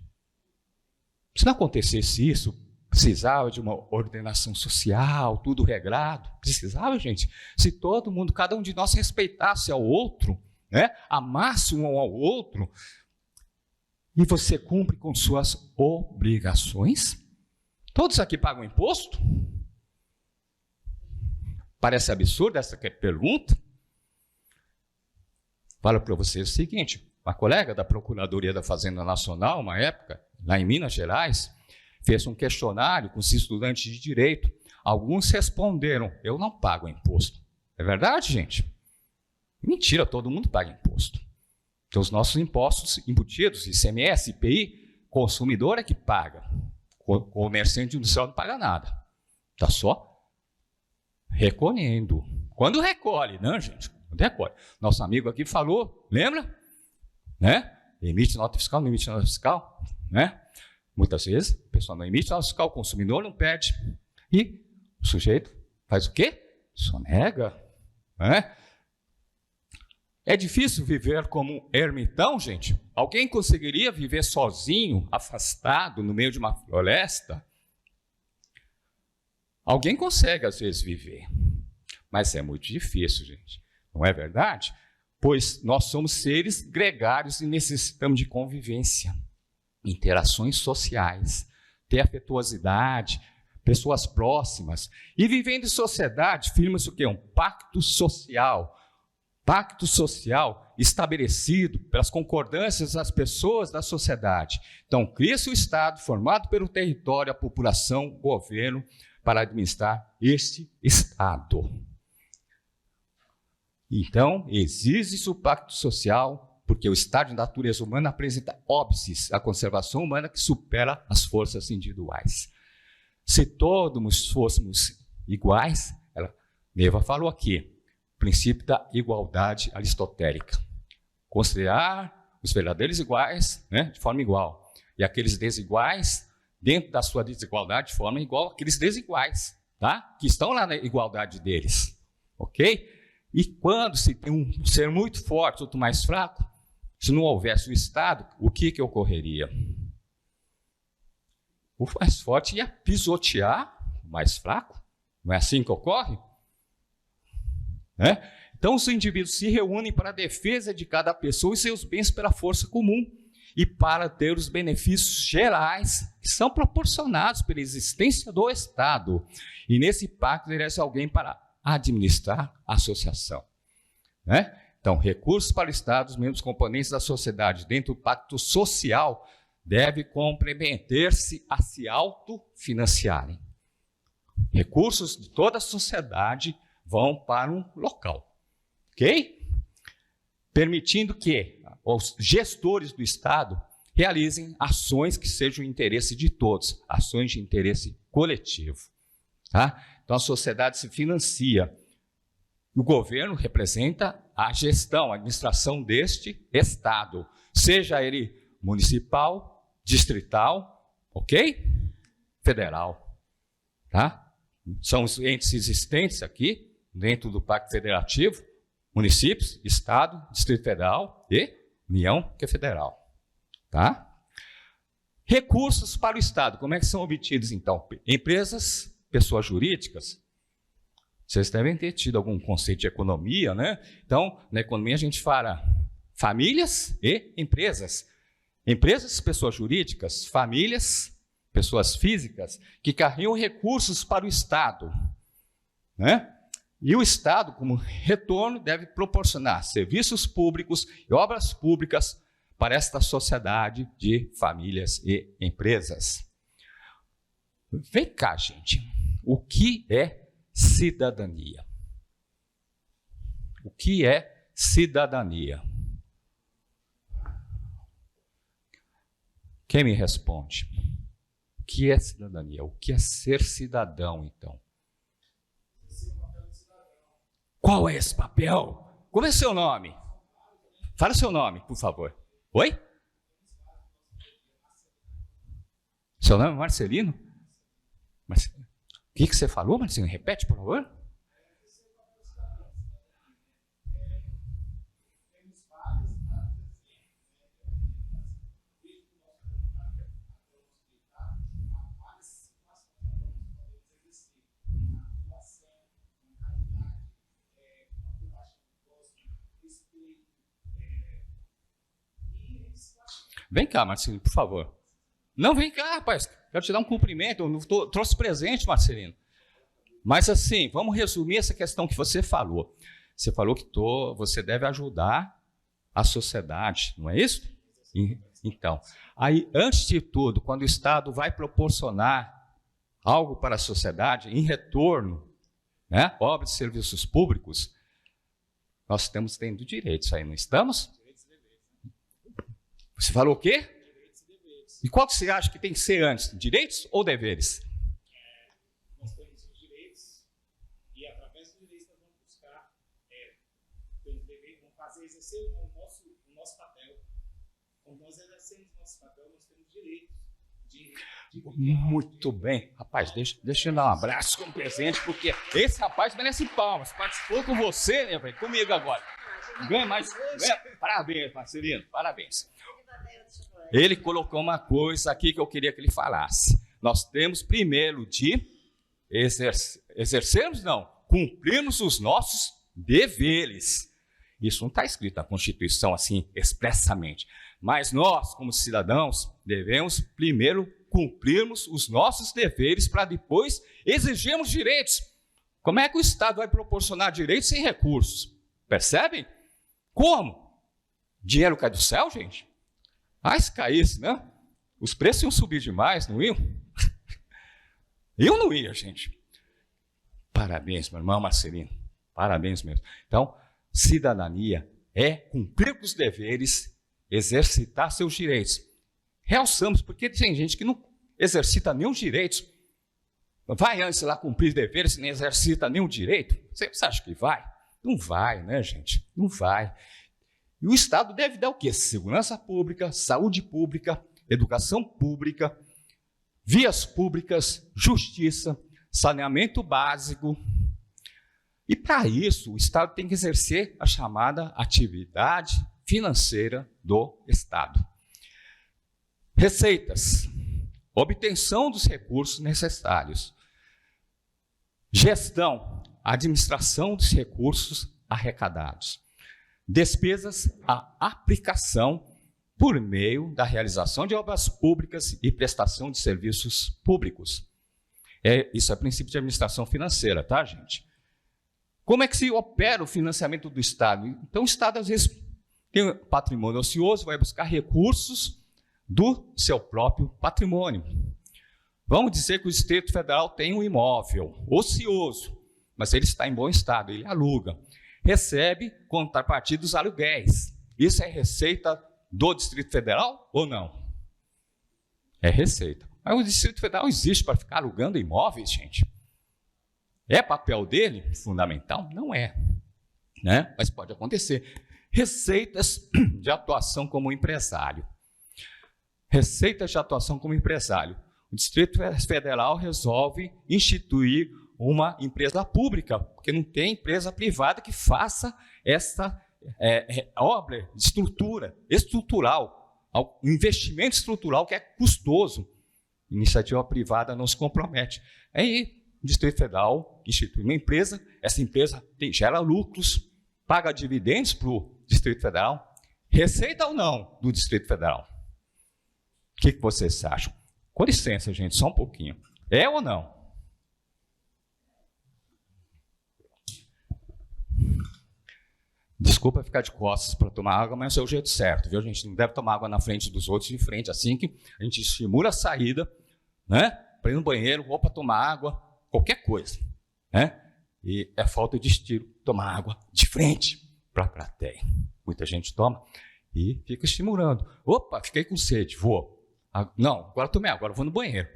Se não acontecesse isso, precisava de uma ordenação social, tudo regrado. Precisava, gente. Se todo mundo, cada um de nós respeitasse ao outro, né? Amasse um ao outro, e você cumpre com suas obrigações? Todos aqui pagam imposto? Parece absurda essa pergunta? Falo para vocês o seguinte, uma colega da Procuradoria da Fazenda Nacional, uma época, lá em Minas Gerais, fez um questionário com os estudantes de direito. Alguns responderam, eu não pago imposto. É verdade, gente? Mentira, todo mundo paga imposto. Então, os nossos impostos embutidos, ICMS, IPI, consumidor é que paga. O comerciante industrial não paga nada. Está só recolhendo. Quando recolhe, não, gente? Quando recolhe. Nosso amigo aqui falou, lembra? Né? Emite nota fiscal, não emite nota fiscal, né? Muitas vezes, a pessoa não emite nota fiscal, o consumidor não pede. E o sujeito faz o quê? Sonega, né? É difícil viver como um ermitão, gente? Alguém conseguiria viver sozinho, afastado, no meio de uma floresta? Alguém consegue, às vezes, viver. Mas é muito difícil, gente. Não é verdade? Pois nós somos seres gregários e necessitamos de convivência, interações sociais, ter afetuosidade, pessoas próximas. E vivendo em sociedade, firma-se o quê? Um pacto social. Pacto social estabelecido pelas concordâncias das pessoas da sociedade. Então, cria-se o Estado formado pelo território, a população, o governo, para administrar este Estado. Então, exige-se o pacto social, porque o estado de natureza humana apresenta óbices à conservação humana que supera as forças individuais. Se todos fôssemos iguais, Neva falou aqui, princípio da igualdade aristotélica. Considerar os verdadeiros iguais, né, de forma igual, e aqueles desiguais, dentro da sua desigualdade, de forma igual àqueles desiguais, tá? Que estão lá na igualdade deles, ok? E quando se tem um ser muito forte, outro mais fraco, se não houvesse o Estado, o que ocorreria? O mais forte ia pisotear o mais fraco. Não é assim que ocorre? Né? Então, os indivíduos se reúnem para a defesa de cada pessoa e seus bens pela força comum e para ter os benefícios gerais que são proporcionados pela existência do Estado. E nesse pacto, merece alguém para administrar a associação. Né? Então, recursos para o Estado, os membros componentes da sociedade dentro do pacto social devem comprometer-se a se autofinanciarem. Recursos de toda a sociedade vão para um local, ok? Permitindo que os gestores do Estado realizem ações que sejam de interesse de todos, ações de interesse coletivo. Tá? Então, a sociedade se financia. O governo representa a gestão, a administração deste Estado, seja ele municipal, distrital, ok? Federal. Tá? São os entes existentes aqui, dentro do Pacto Federativo, municípios, Estado, Distrito Federal e União, que é federal. Tá? Recursos para o Estado, como é que são obtidos, então? Empresas, pessoas jurídicas. Vocês devem ter tido algum conceito de economia, né? Então, na economia a gente fala famílias e empresas. Empresas, pessoas jurídicas, famílias, pessoas físicas, que carregam recursos para o Estado, né? E o Estado, como retorno, deve proporcionar serviços públicos e obras públicas para esta sociedade de famílias e empresas. Vem cá, gente. O que é cidadania? O que é cidadania? Quem me responde? O que é cidadania? O que é ser cidadão, então? Qual é esse papel? Como é seu nome? Fala o seu nome, por favor. Oi? Seu nome é Marcelino? Marcelino. O que você falou, Marcelino? Repete, por favor. Vem cá, Marcelino, por favor. Não, vem cá, rapaz. Quero te dar um cumprimento. Eu trouxe presente, Marcelino. Mas assim, vamos resumir essa questão que você falou. Você falou que você deve ajudar a sociedade, não é isso? Então, aí, antes de tudo, quando o Estado vai proporcionar algo para a sociedade, em retorno, né, obras e serviços públicos, nós estamos tendo direitos aí, não estamos? Você falou o quê? Direitos e deveres. E qual que você acha que tem que ser antes? Direitos ou deveres? Nós temos os direitos e, através dos direitos, nós vamos buscar vamos exercer o nosso papel. Quando nós exercemos o nosso papel, nós temos direitos de Muito bem. Rapaz, deixa eu dar um abraço como presente, porque esse rapaz merece palmas. Participou com você, né, velho? Comigo agora. Ganha mais. Parabéns, Marcelino, parabéns. Ele colocou uma coisa aqui que eu queria que ele falasse. Nós temos primeiro de exercermos, não, cumprirmos os nossos deveres. Isso não está escrito na Constituição assim expressamente. Mas nós, como cidadãos, devemos primeiro cumprirmos os nossos deveres para depois exigirmos direitos. Como é que o Estado vai proporcionar direitos sem recursos? Percebem? Como? Dinheiro cai do céu, gente? Se caísse, né? Os preços iam subir demais, não iam? Eu não ia, gente. Parabéns, meu irmão Marcelino. Parabéns mesmo. Então, cidadania é cumprir com os deveres, exercitar seus direitos. Realçamos, porque tem gente que não exercita nenhum direito. Vai antes lá cumprir deveres e nem exercita nenhum direito? Você acha que vai? Não vai, né, gente? Não vai. E o Estado deve dar o quê? Segurança pública, saúde pública, educação pública, vias públicas, justiça, saneamento básico. E para isso, o Estado tem que exercer a chamada atividade financeira do Estado. Receitas, obtenção dos recursos necessários, gestão, administração dos recursos arrecadados, despesas, a aplicação por meio da realização de obras públicas e prestação de serviços públicos. Isso é princípio de administração financeira, tá, gente? Como é que se opera o financiamento do Estado? Então, o Estado, às vezes, tem um patrimônio ocioso, vai buscar recursos do seu próprio patrimônio. Vamos dizer que o Distrito Federal tem um imóvel ocioso, mas ele está em bom estado, ele aluga. Recebe contrapartida dos aluguéis. Isso é receita do Distrito Federal ou não? É receita. Mas o Distrito Federal existe para ficar alugando imóveis, gente? É papel dele? Fundamental? Não é. Né? Mas pode acontecer. Receitas de atuação como empresário. Receitas de atuação como empresário. O Distrito Federal resolve instituir uma empresa pública, porque não tem empresa privada que faça essa obra de estrutural, um investimento estrutural que é custoso. Iniciativa privada não se compromete. Aí o Distrito Federal institui uma empresa, essa empresa gera lucros, paga dividendos para o Distrito Federal. Receita ou não do Distrito Federal? O que vocês acham? Com licença, gente, só um pouquinho. É ou não? Desculpa ficar de costas para tomar água, mas é o jeito certo, viu? A gente não deve tomar água na frente dos outros, de frente, assim que a gente estimula a saída, né? Para ir no banheiro, ou para tomar água, qualquer coisa, né? E é falta de estilo tomar água de frente para a plateia. Muita gente toma e fica estimulando. Opa, fiquei com sede, vou. Não, agora tomei água, agora vou no banheiro.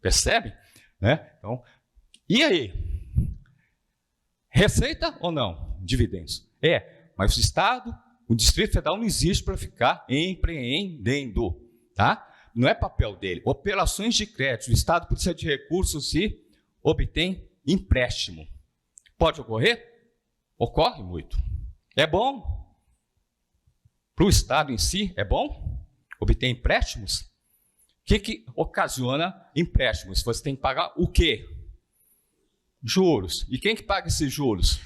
Percebe? Né? Então, e aí? Receita ou não? Dividendos. Mas o Estado, o Distrito Federal não existe para ficar empreendendo, tá? Não é papel dele. Operações de crédito, o Estado precisa de recursos e obtém empréstimo. Pode ocorrer? Ocorre muito. É bom? Para o Estado em si, é bom obter empréstimos? O que ocasiona empréstimos? Você tem que pagar o quê? Juros. E quem que paga esses juros?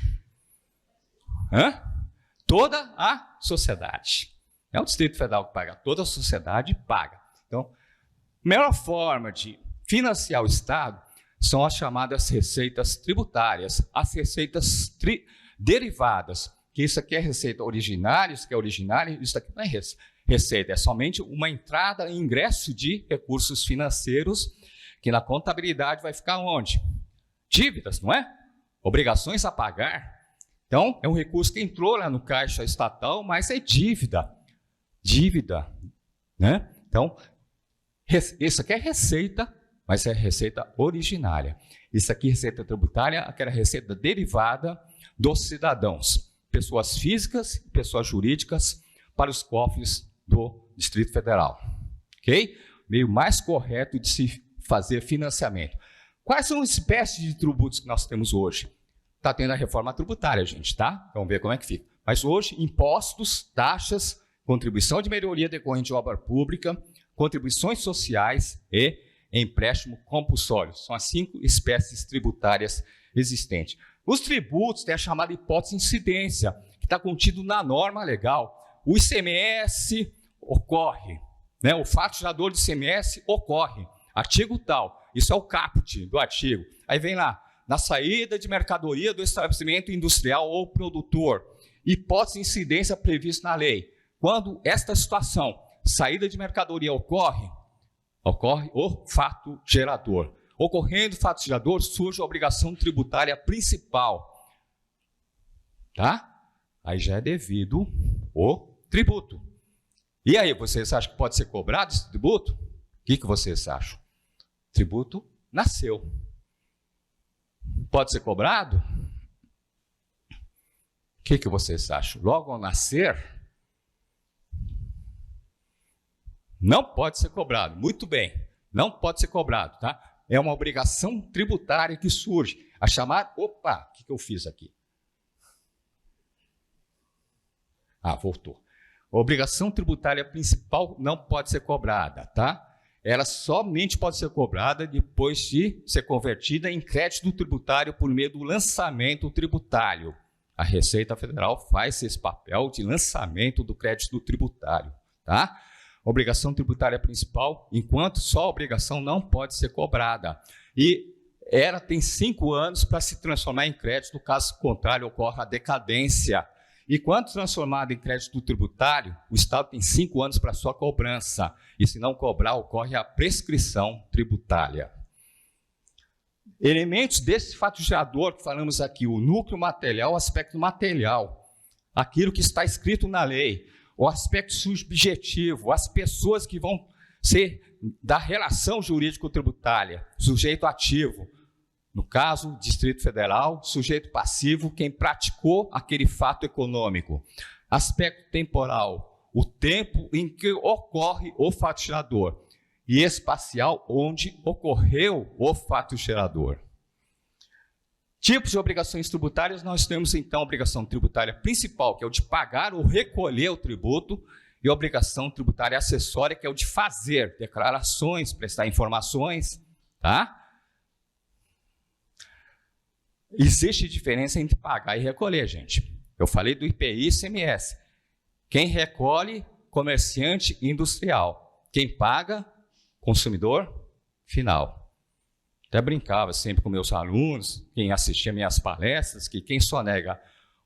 Toda a sociedade. É o Distrito Federal que paga, toda a sociedade paga. Então, a melhor forma de financiar o Estado são as chamadas receitas tributárias, as receitas derivadas, que isso aqui é receita originária, isso aqui é originária, isso aqui não é receita, é somente uma entrada e ingresso de recursos financeiros, que na contabilidade vai ficar onde? Dívidas, não é? Obrigações a pagar. Então, é um recurso que entrou lá no caixa estatal, mas é dívida. Dívida, né? Então, isso aqui é receita, mas é receita originária. Isso aqui é receita tributária, aquela receita derivada dos cidadãos, pessoas físicas e pessoas jurídicas, para os cofres do Distrito Federal. Ok? Meio mais correto de se fazer financiamento. Quais são as espécies de tributos que nós temos hoje? Está tendo a reforma tributária, gente, tá? Vamos ver como é que fica. Mas hoje, impostos, taxas, contribuição de melhoria decorrente de obra pública, contribuições sociais e empréstimo compulsório. São as 5 espécies tributárias existentes. Os tributos têm a chamada hipótese de incidência, que está contido na norma legal. O ICMS ocorre, né? O fato gerador do ICMS ocorre. Artigo tal, isso é o caput do artigo. Aí vem lá, na saída de mercadoria do estabelecimento industrial ou produtor, hipótese de incidência prevista na lei. Quando esta situação, saída de mercadoria ocorre o fato gerador. Ocorrendo o fato gerador, surge a obrigação tributária principal. Tá? Aí já é devido o tributo. E aí, vocês acham que pode ser cobrado esse tributo? O que vocês acham? O tributo nasceu. Pode ser cobrado? O que vocês acham? Logo ao nascer, não pode ser cobrado. Muito bem, não pode ser cobrado, tá? É uma obrigação tributária que surge. A chamar, opa, o que eu fiz aqui? Ah, voltou. A obrigação tributária principal não pode ser cobrada, tá? Ela somente pode ser cobrada depois de ser convertida em crédito tributário por meio do lançamento tributário. A Receita Federal faz esse papel de lançamento do crédito tributário, tá? Obrigação tributária principal, enquanto só a obrigação não pode ser cobrada. E ela tem 5 anos para se transformar em crédito, caso contrário, ocorra a decadência. E quando transformado em crédito tributário, o Estado tem 5 anos para sua cobrança. E se não cobrar, ocorre a prescrição tributária. Elementos desse fato gerador que falamos aqui, o núcleo material, o aspecto material, aquilo que está escrito na lei, o aspecto subjetivo, as pessoas que vão ser da relação jurídico-tributária, sujeito ativo, no caso, Distrito Federal, sujeito passivo, quem praticou aquele fato econômico. Aspecto temporal, o tempo em que ocorre o fato gerador. E espacial, onde ocorreu o fato gerador. Tipos de obrigações tributárias, nós temos então a obrigação tributária principal, que é o de pagar ou recolher o tributo, e a obrigação tributária acessória, que é o de fazer declarações, prestar informações, tá? Existe diferença entre pagar e recolher, gente. Eu falei do IPI e ICMS. Quem recolhe, comerciante industrial. Quem paga, consumidor final. Até brincava sempre com meus alunos, quem assistia minhas palestras, que quem sonega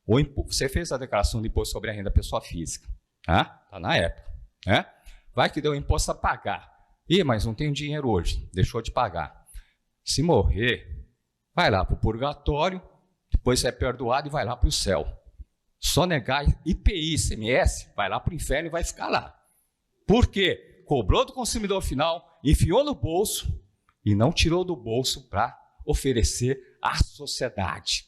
o imposto, você fez a declaração de imposto sobre a renda da pessoa física, tá na época, né? Vai que deu imposto a pagar. Ih, mas não tenho dinheiro hoje, deixou de pagar. Se morrer, vai lá para o purgatório, depois é perdoado e vai lá para o céu. Sonegar IPI, ICMS, vai lá para o inferno e vai ficar lá. Por quê? Cobrou do consumidor final, enfiou no bolso, e não tirou do bolso para oferecer à sociedade.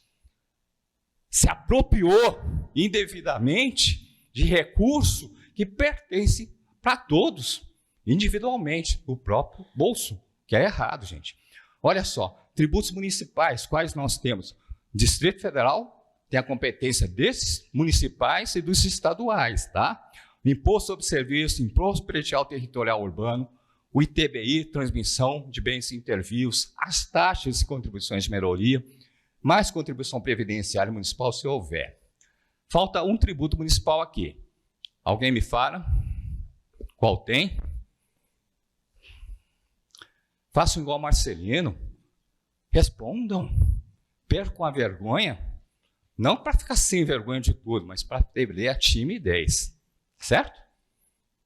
Se apropriou indevidamente de recurso que pertence para todos, individualmente, do próprio bolso, que é errado, gente. Olha só, tributos municipais, quais nós temos? O Distrito Federal tem a competência desses municipais e dos estaduais, tá? O Imposto sobre Serviço, Imposto Predial Territorial Urbano, o ITBI, transmissão de bens intervios, as taxas e contribuições de melhoria, mais contribuição previdenciária municipal, se houver. Falta um tributo municipal aqui. Alguém me fala? Qual tem? Façam igual Marcelino. Respondam. Percam a vergonha. Não para ficar sem vergonha de tudo, mas para perder a timidez. Certo?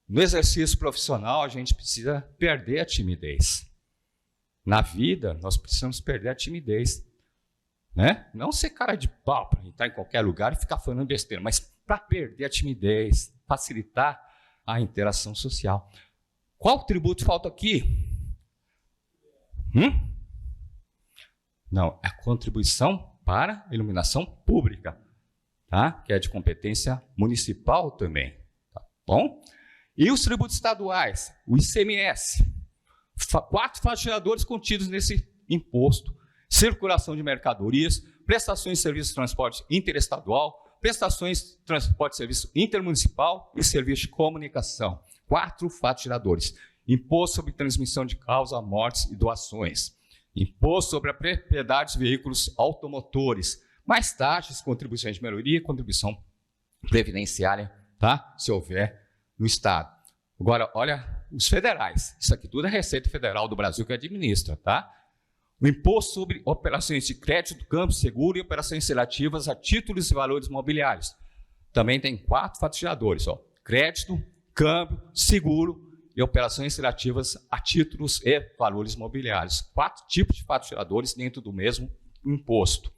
No exercício profissional, a gente precisa perder a timidez. Na vida, nós precisamos perder a timidez. Né? Não ser cara de pau para entrar em qualquer lugar e ficar falando besteira, mas para perder a timidez, facilitar a interação social. Qual tributo falta aqui? Não, é a contribuição para a iluminação pública, tá? Que é de competência municipal também. Tá bom? E os tributos estaduais, o ICMS, 4 fatos geradores contidos nesse imposto: circulação de mercadorias, prestações de serviços de transporte interestadual, prestações de transporte e serviço intermunicipal e serviço de comunicação. 4 fatos geradores. Imposto sobre transmissão de causa, mortes e doações. Imposto sobre a propriedade de veículos automotores. Mais taxas, contribuições de melhoria, contribuição previdenciária, tá? Se houver no Estado. Agora, olha os federais. Isso aqui tudo é Receita Federal do Brasil que administra, tá? O imposto sobre operações de crédito, câmbio, seguro e operações relativas a títulos e valores imobiliários. Também tem 4 fatos geradores, ó. Crédito, câmbio, seguro e operações relativas a títulos e valores imobiliários. 4 tipos de fatos geradores dentro do mesmo imposto.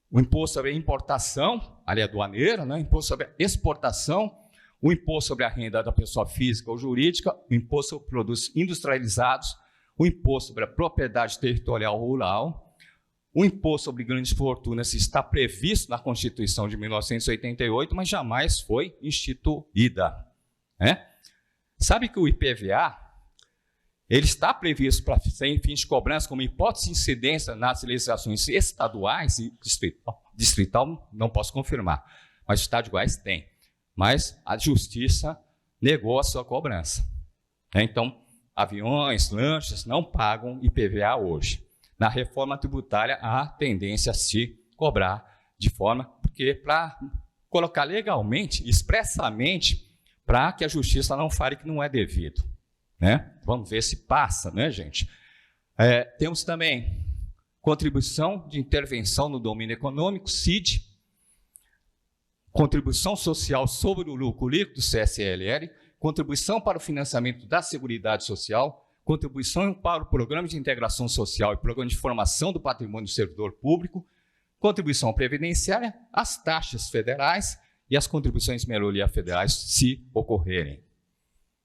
O imposto sobre a importação, ali é aduaneira, né? O imposto sobre a exportação, o imposto sobre a renda da pessoa física ou jurídica, o imposto sobre produtos industrializados, o imposto sobre a propriedade territorial rural, o imposto sobre grandes fortunas está previsto na Constituição de 1988, mas jamais foi instituída, né? Sabe que o IPVA, ele está previsto para ser fins de cobrança como hipótese de incidência nas legislações estaduais e distrital, não posso confirmar, mas estaduais tem. Mas a Justiça negou a sua cobrança. Então, aviões, lanchas não pagam IPVA hoje. Na reforma tributária, há tendência a se cobrar de forma, porque para colocar legalmente, expressamente, para que a Justiça não fale que não é devido, né? Vamos ver se passa, né, gente? Temos também contribuição de intervenção no domínio econômico, CID, contribuição social sobre o lucro líquido, CSLL, contribuição para o financiamento da Seguridade Social, contribuição para o Programa de Integração Social e Programa de Formação do Patrimônio do Servidor Público, contribuição previdenciária, as taxas federais e as contribuições de melhoria federais, se ocorrerem.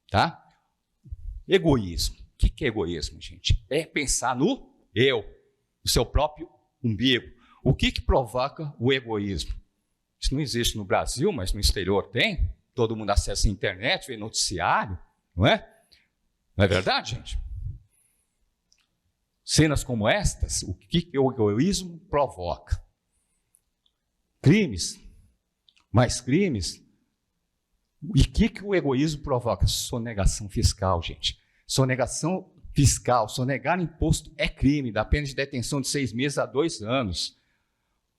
Tá? Egoísmo. O que é egoísmo, gente? É pensar no eu, no seu próprio umbigo. O que provoca o egoísmo? Isso não existe no Brasil, mas no exterior tem. Todo mundo acessa a internet, vê noticiário, não é? Não é verdade, gente? Cenas como estas, o que o egoísmo provoca? Crimes, mais crimes. E o que o egoísmo provoca? Sonegação fiscal, gente. Sonegação fiscal, sonegar imposto é crime, dá pena de detenção de 6 meses a 2 anos.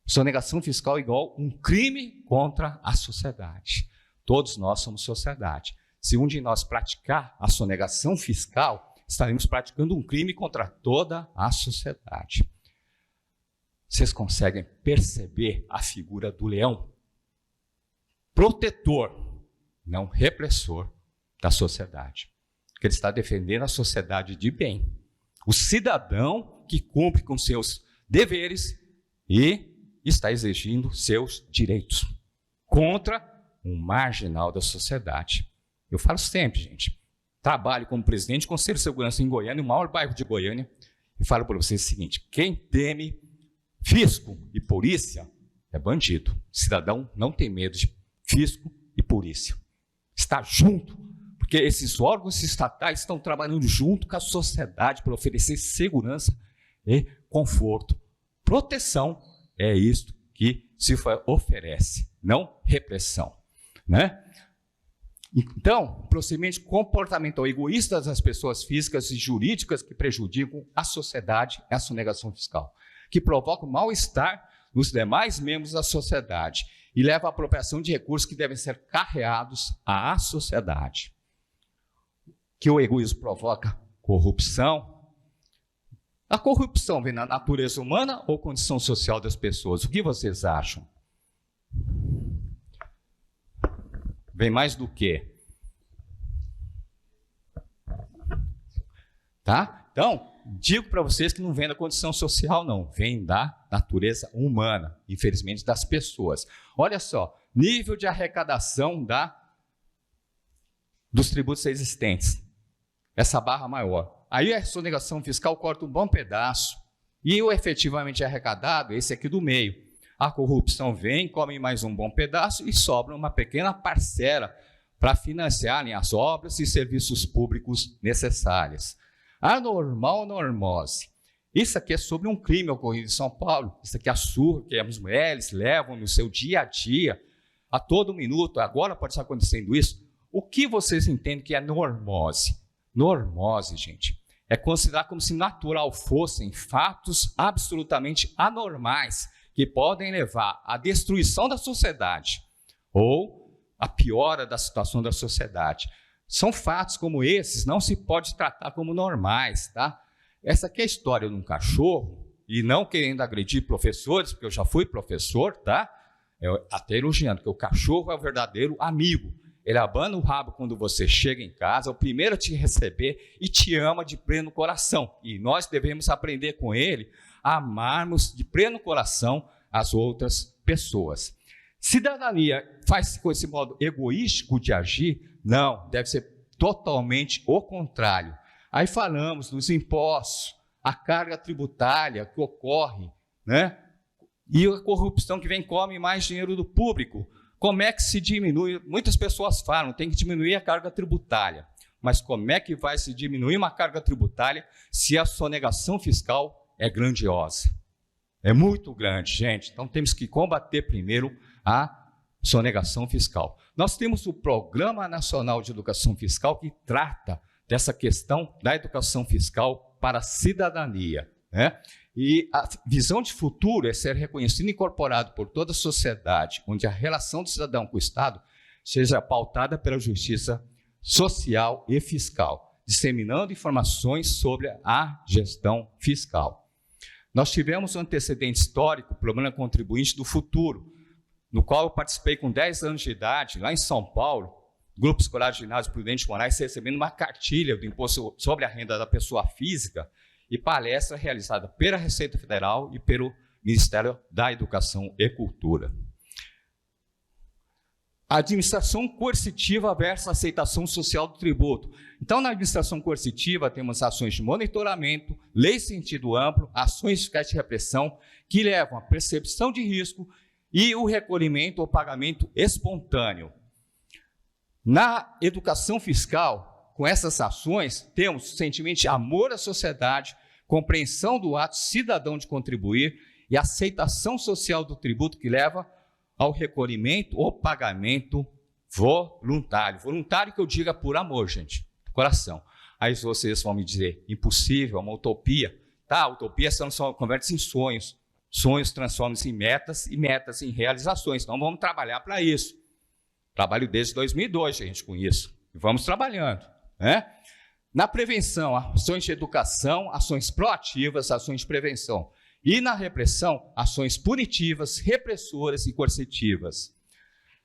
Sonegação fiscal é igual um crime contra a sociedade. Todos nós somos sociedade. Se um de nós praticar a sonegação fiscal, estaremos praticando um crime contra toda a sociedade. Vocês conseguem perceber a figura do leão? Protetor, não repressor da sociedade. Porque ele está defendendo a sociedade de bem. O cidadão que cumpre com seus deveres e está exigindo seus direitos contra um marginal da sociedade. Eu falo sempre, gente, trabalho como presidente do Conselho de Segurança em Goiânia, o maior bairro de Goiânia, e falo para vocês o seguinte: quem teme fisco e polícia é bandido. Cidadão não tem medo de fisco e polícia. Está junto, porque esses órgãos estatais estão trabalhando junto com a sociedade para oferecer segurança e conforto. Proteção é isto que se oferece, não repressão, né? Então, procedimento comportamental egoísta das pessoas físicas e jurídicas que prejudicam a sociedade é a sonegação fiscal, que provoca o mal-estar nos demais membros da sociedade e leva à apropriação de recursos que devem ser carreados à sociedade. Que o egoísmo provoca corrupção. A corrupção vem na natureza humana ou condição social das pessoas? O que vocês acham? Vem mais do que? Tá? Então, digo para vocês que não vem da condição social, não. Vem da natureza humana, infelizmente, das pessoas. Olha só, nível de arrecadação dos tributos existentes. Essa barra maior. Aí a sonegação fiscal corta um bom pedaço. E o efetivamente arrecadado, esse aqui do meio. A corrupção vem, come mais um bom pedaço e sobra uma pequena parcela para financiarem as obras e serviços públicos necessárias. A normal normose Isso aqui é sobre um crime ocorrido em São Paulo. Isso aqui é a surra que as mulheres levam no seu dia a dia, a todo minuto. Agora pode estar acontecendo isso. O que vocês entendem que é normose? Normose, gente, é considerar como se natural fossem fatos absolutamente anormais que podem levar à destruição da sociedade ou à piora da situação da sociedade. São fatos como esses, não se pode tratar como normais, tá? Essa aqui é a história de um cachorro, e não querendo agredir professores, porque eu já fui professor, tá? Até elogiando, que o cachorro é o verdadeiro amigo. Ele abana o rabo quando você chega em casa, é o primeiro a te receber e te ama de pleno coração. E nós devemos aprender com ele a amarmos de pleno coração as outras pessoas. Cidadania faz com esse modo egoístico de agir? Não, deve ser totalmente o contrário. Aí falamos dos impostos, a carga tributária que ocorre, né? E a corrupção que vem e come mais dinheiro do público. Como é que se diminui? Muitas pessoas falam, tem que diminuir a carga tributária. Mas como é que vai se diminuir uma carga tributária se a sonegação fiscal é grandiosa? É muito grande, gente. Então temos que combater primeiro a sonegação fiscal. Nós temos o Programa Nacional de Educação Fiscal que trata dessa questão da educação fiscal para a cidadania, né? E a visão de futuro é ser reconhecido e incorporado por toda a sociedade, onde a relação do cidadão com o Estado seja pautada pela justiça social e fiscal, disseminando informações sobre a gestão fiscal. Nós tivemos um antecedente histórico, o Programa Contribuinte do Futuro, no qual eu participei com 10 anos de idade, lá em São Paulo, Grupo Escolar de Ginásio Prudente Moraes, recebendo uma cartilha do Imposto sobre a Renda da Pessoa Física e palestra realizada pela Receita Federal e pelo Ministério da Educação e Cultura. A administração coercitiva versus aceitação social do tributo. Então, na administração coercitiva, temos ações de monitoramento, lei em sentido amplo, ações fiscais de repressão, que levam à percepção de risco e o recolhimento ou pagamento espontâneo. Na educação fiscal, com essas ações, temos sentimento de amor à sociedade, compreensão do ato cidadão de contribuir e aceitação social do tributo que leva ao recolhimento ou pagamento voluntário. Voluntário que eu diga por amor, gente, do coração. Aí vocês vão me dizer, impossível, é uma utopia. Tá, utopia converte-se em sonhos. Sonhos transformam-se em metas e metas em realizações. Então vamos trabalhar para isso. Trabalho desde 2002, gente, com isso. E vamos trabalhando, né? Na prevenção, ações de educação, ações proativas, ações de prevenção. E na repressão, ações punitivas, repressoras e coercitivas.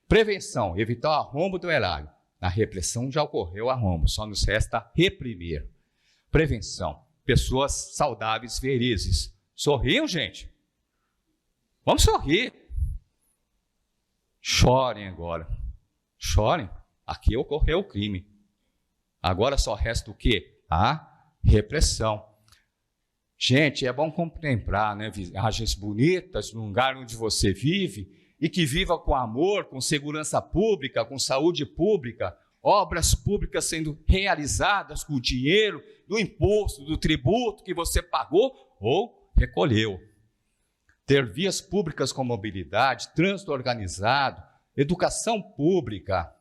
Prevenção, evitar o arrombo do erário. Na repressão já ocorreu arrombo, só nos resta reprimir. Prevenção, pessoas saudáveis, felizes. Sorriam, gente? Vamos sorrir. Chorem agora. Chorem. Aqui ocorreu o crime. Agora só resta o quê? A repressão. Gente, é bom contemplar, né, viagens bonitas no lugar onde você vive e que viva com amor, com segurança pública, com saúde pública, obras públicas sendo realizadas com o dinheiro do imposto, do tributo que você pagou ou recolheu. Ter vias públicas com mobilidade, trânsito organizado, educação pública.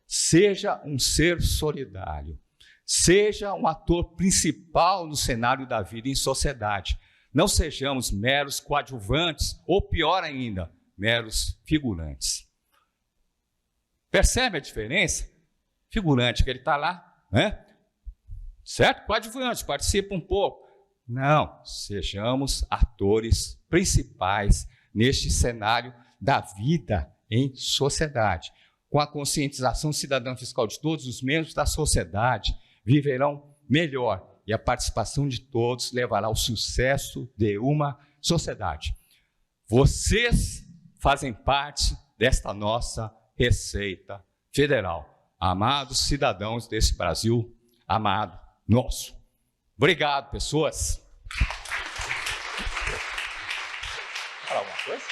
Seja um ser solidário. Seja um ator principal no cenário da vida em sociedade. Não sejamos meros coadjuvantes ou, pior ainda, meros figurantes. Percebe a diferença? Figurante, que ele está lá, né? Certo? Coadjuvante, participa um pouco. Não, sejamos atores principais neste cenário da vida em sociedade. Com a conscientização cidadã fiscal de todos, os membros da sociedade viverão melhor e a participação de todos levará ao sucesso de uma sociedade. Vocês fazem parte desta nossa Receita Federal. Amados cidadãos desse Brasil amado nosso. Obrigado, pessoas. Falar alguma coisa?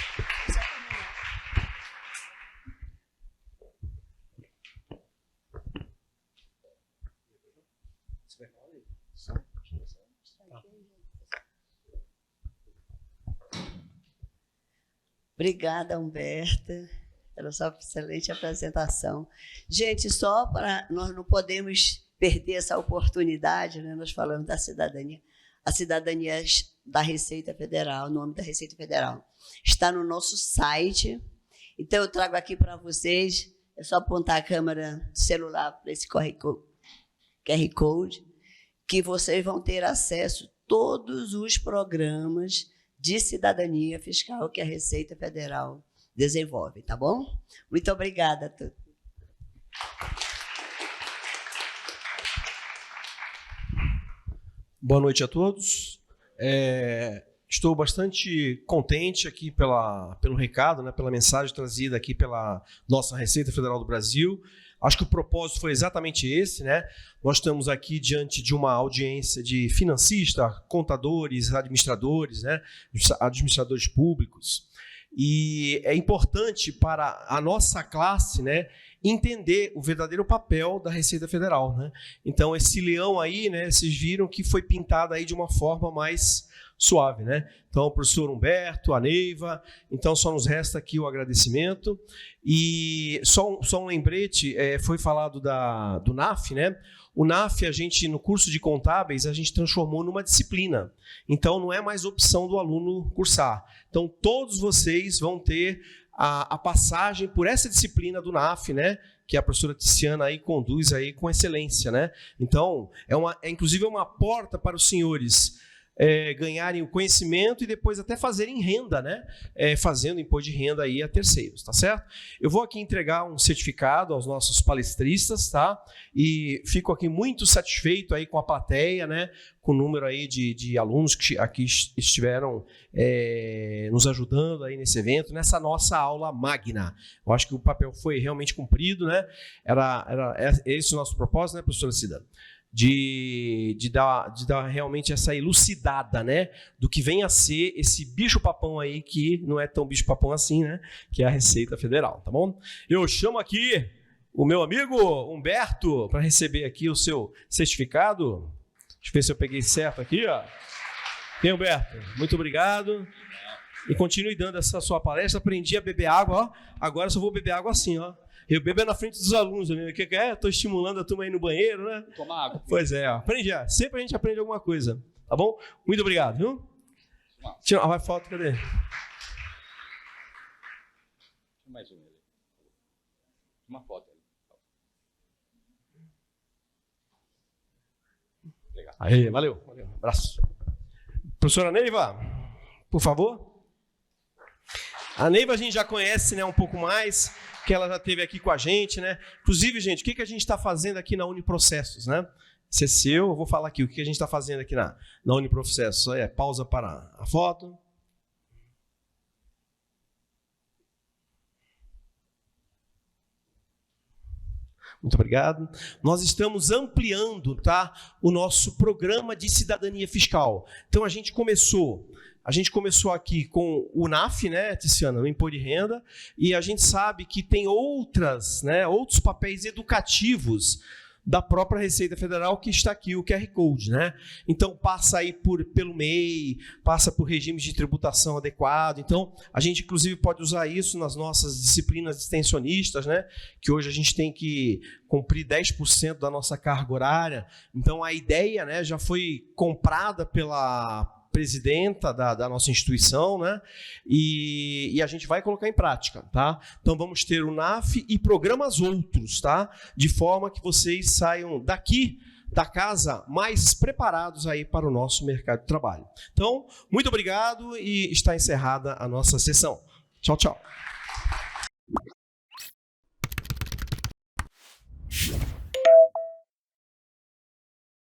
Obrigada, Humberta, pela sua excelente apresentação. Gente, só para nós não podemos perder essa oportunidade, né? Nós falamos da cidadania. A cidadania da Receita Federal, o nome da Receita Federal, está no nosso site. Então, eu trago aqui para vocês, é só apontar a câmera do celular para esse QR Code, que vocês vão ter acesso a todos os programas de cidadania fiscal que a Receita Federal desenvolve, tá bom? Muito obrigada a todos. Boa noite a todos. Estou bastante contente aqui pelo recado, né, pela mensagem trazida aqui pela nossa Receita Federal do Brasil. Acho que o propósito foi exatamente esse, né? Nós estamos aqui diante de uma audiência de financistas, contadores, administradores, né, administradores públicos. E é importante para a nossa classe, né, entender o verdadeiro papel da Receita Federal, né? Então, esse leão aí, né, vocês viram que foi pintado aí de uma forma mais suave, né? Então, o professor Humberto, a Neiva, então só nos resta aqui o agradecimento. E só um lembrete, foi falado do NAF, né? O NAF, a gente, no curso de contábeis, a gente transformou numa disciplina. Então, não é mais opção do aluno cursar. Então, todos vocês vão ter a passagem por essa disciplina do NAF, né, que a professora Tiziana aí conduz aí com excelência, né? Então, inclusive uma porta para os senhores ganharem o conhecimento e depois até fazerem renda, né? Fazendo imposto de renda aí a terceiros, tá certo? Eu vou aqui entregar um certificado aos nossos palestristas, tá? E fico aqui muito satisfeito aí com a plateia, né? Com o número aí de alunos que aqui estiveram nos ajudando aí nesse evento, nessa nossa aula magna. Eu acho que o papel foi realmente cumprido, né? Era esse o nosso propósito, né, professora Cida? De dar realmente essa elucidada, né, do que vem a ser esse bicho-papão aí, que não é tão bicho-papão assim, né, que é a Receita Federal, tá bom? Eu chamo aqui o meu amigo Humberto para receber aqui o seu certificado. Deixa eu ver se eu peguei certo aqui, ó. Bem, Humberto, muito obrigado. E continue dando essa sua palestra. Aprendi a beber água, ó. Agora só vou beber água assim, ó. Eu bebo na frente dos alunos, o que é? Estou estimulando a turma aí no banheiro, né? Tomar água. Pois é, ó. Aprende já. Sempre a gente aprende alguma coisa, tá bom? Muito obrigado, viu? Tira, vai foto, cadê? Mais uma. Uma foto ali. Legal. Aí, valeu. Abraço. Professora Neiva, por favor. A Neiva a gente já conhece, né, um pouco mais, que ela já esteve aqui com a gente, né? Inclusive, gente, o que a gente está fazendo aqui na Uniprocessos, né? Esse é seu, eu vou falar aqui o que a gente está fazendo aqui na Uniprocessos. Pausa para a foto. Muito obrigado. Nós estamos ampliando, tá, o nosso programa de cidadania fiscal. Então, a gente começou aqui com o NAF, né, Tiziana, o imposto de renda, e a gente sabe que tem outros papéis educativos da própria Receita Federal, que está aqui o QR Code, né? Então, passa aí pelo MEI, passa por regimes de tributação adequado. Então, a gente, inclusive, pode usar isso nas nossas disciplinas extensionistas, né? Que hoje a gente tem que cumprir 10% da nossa carga horária. Então, a ideia, né, já foi comprada pela presidenta da nossa instituição, né? E a gente vai colocar em prática, tá? Então vamos ter o NAF e programas outros, tá? De forma que vocês saiam daqui da casa mais preparados aí para o nosso mercado de trabalho. Então, muito obrigado e está encerrada a nossa sessão. Tchau, tchau.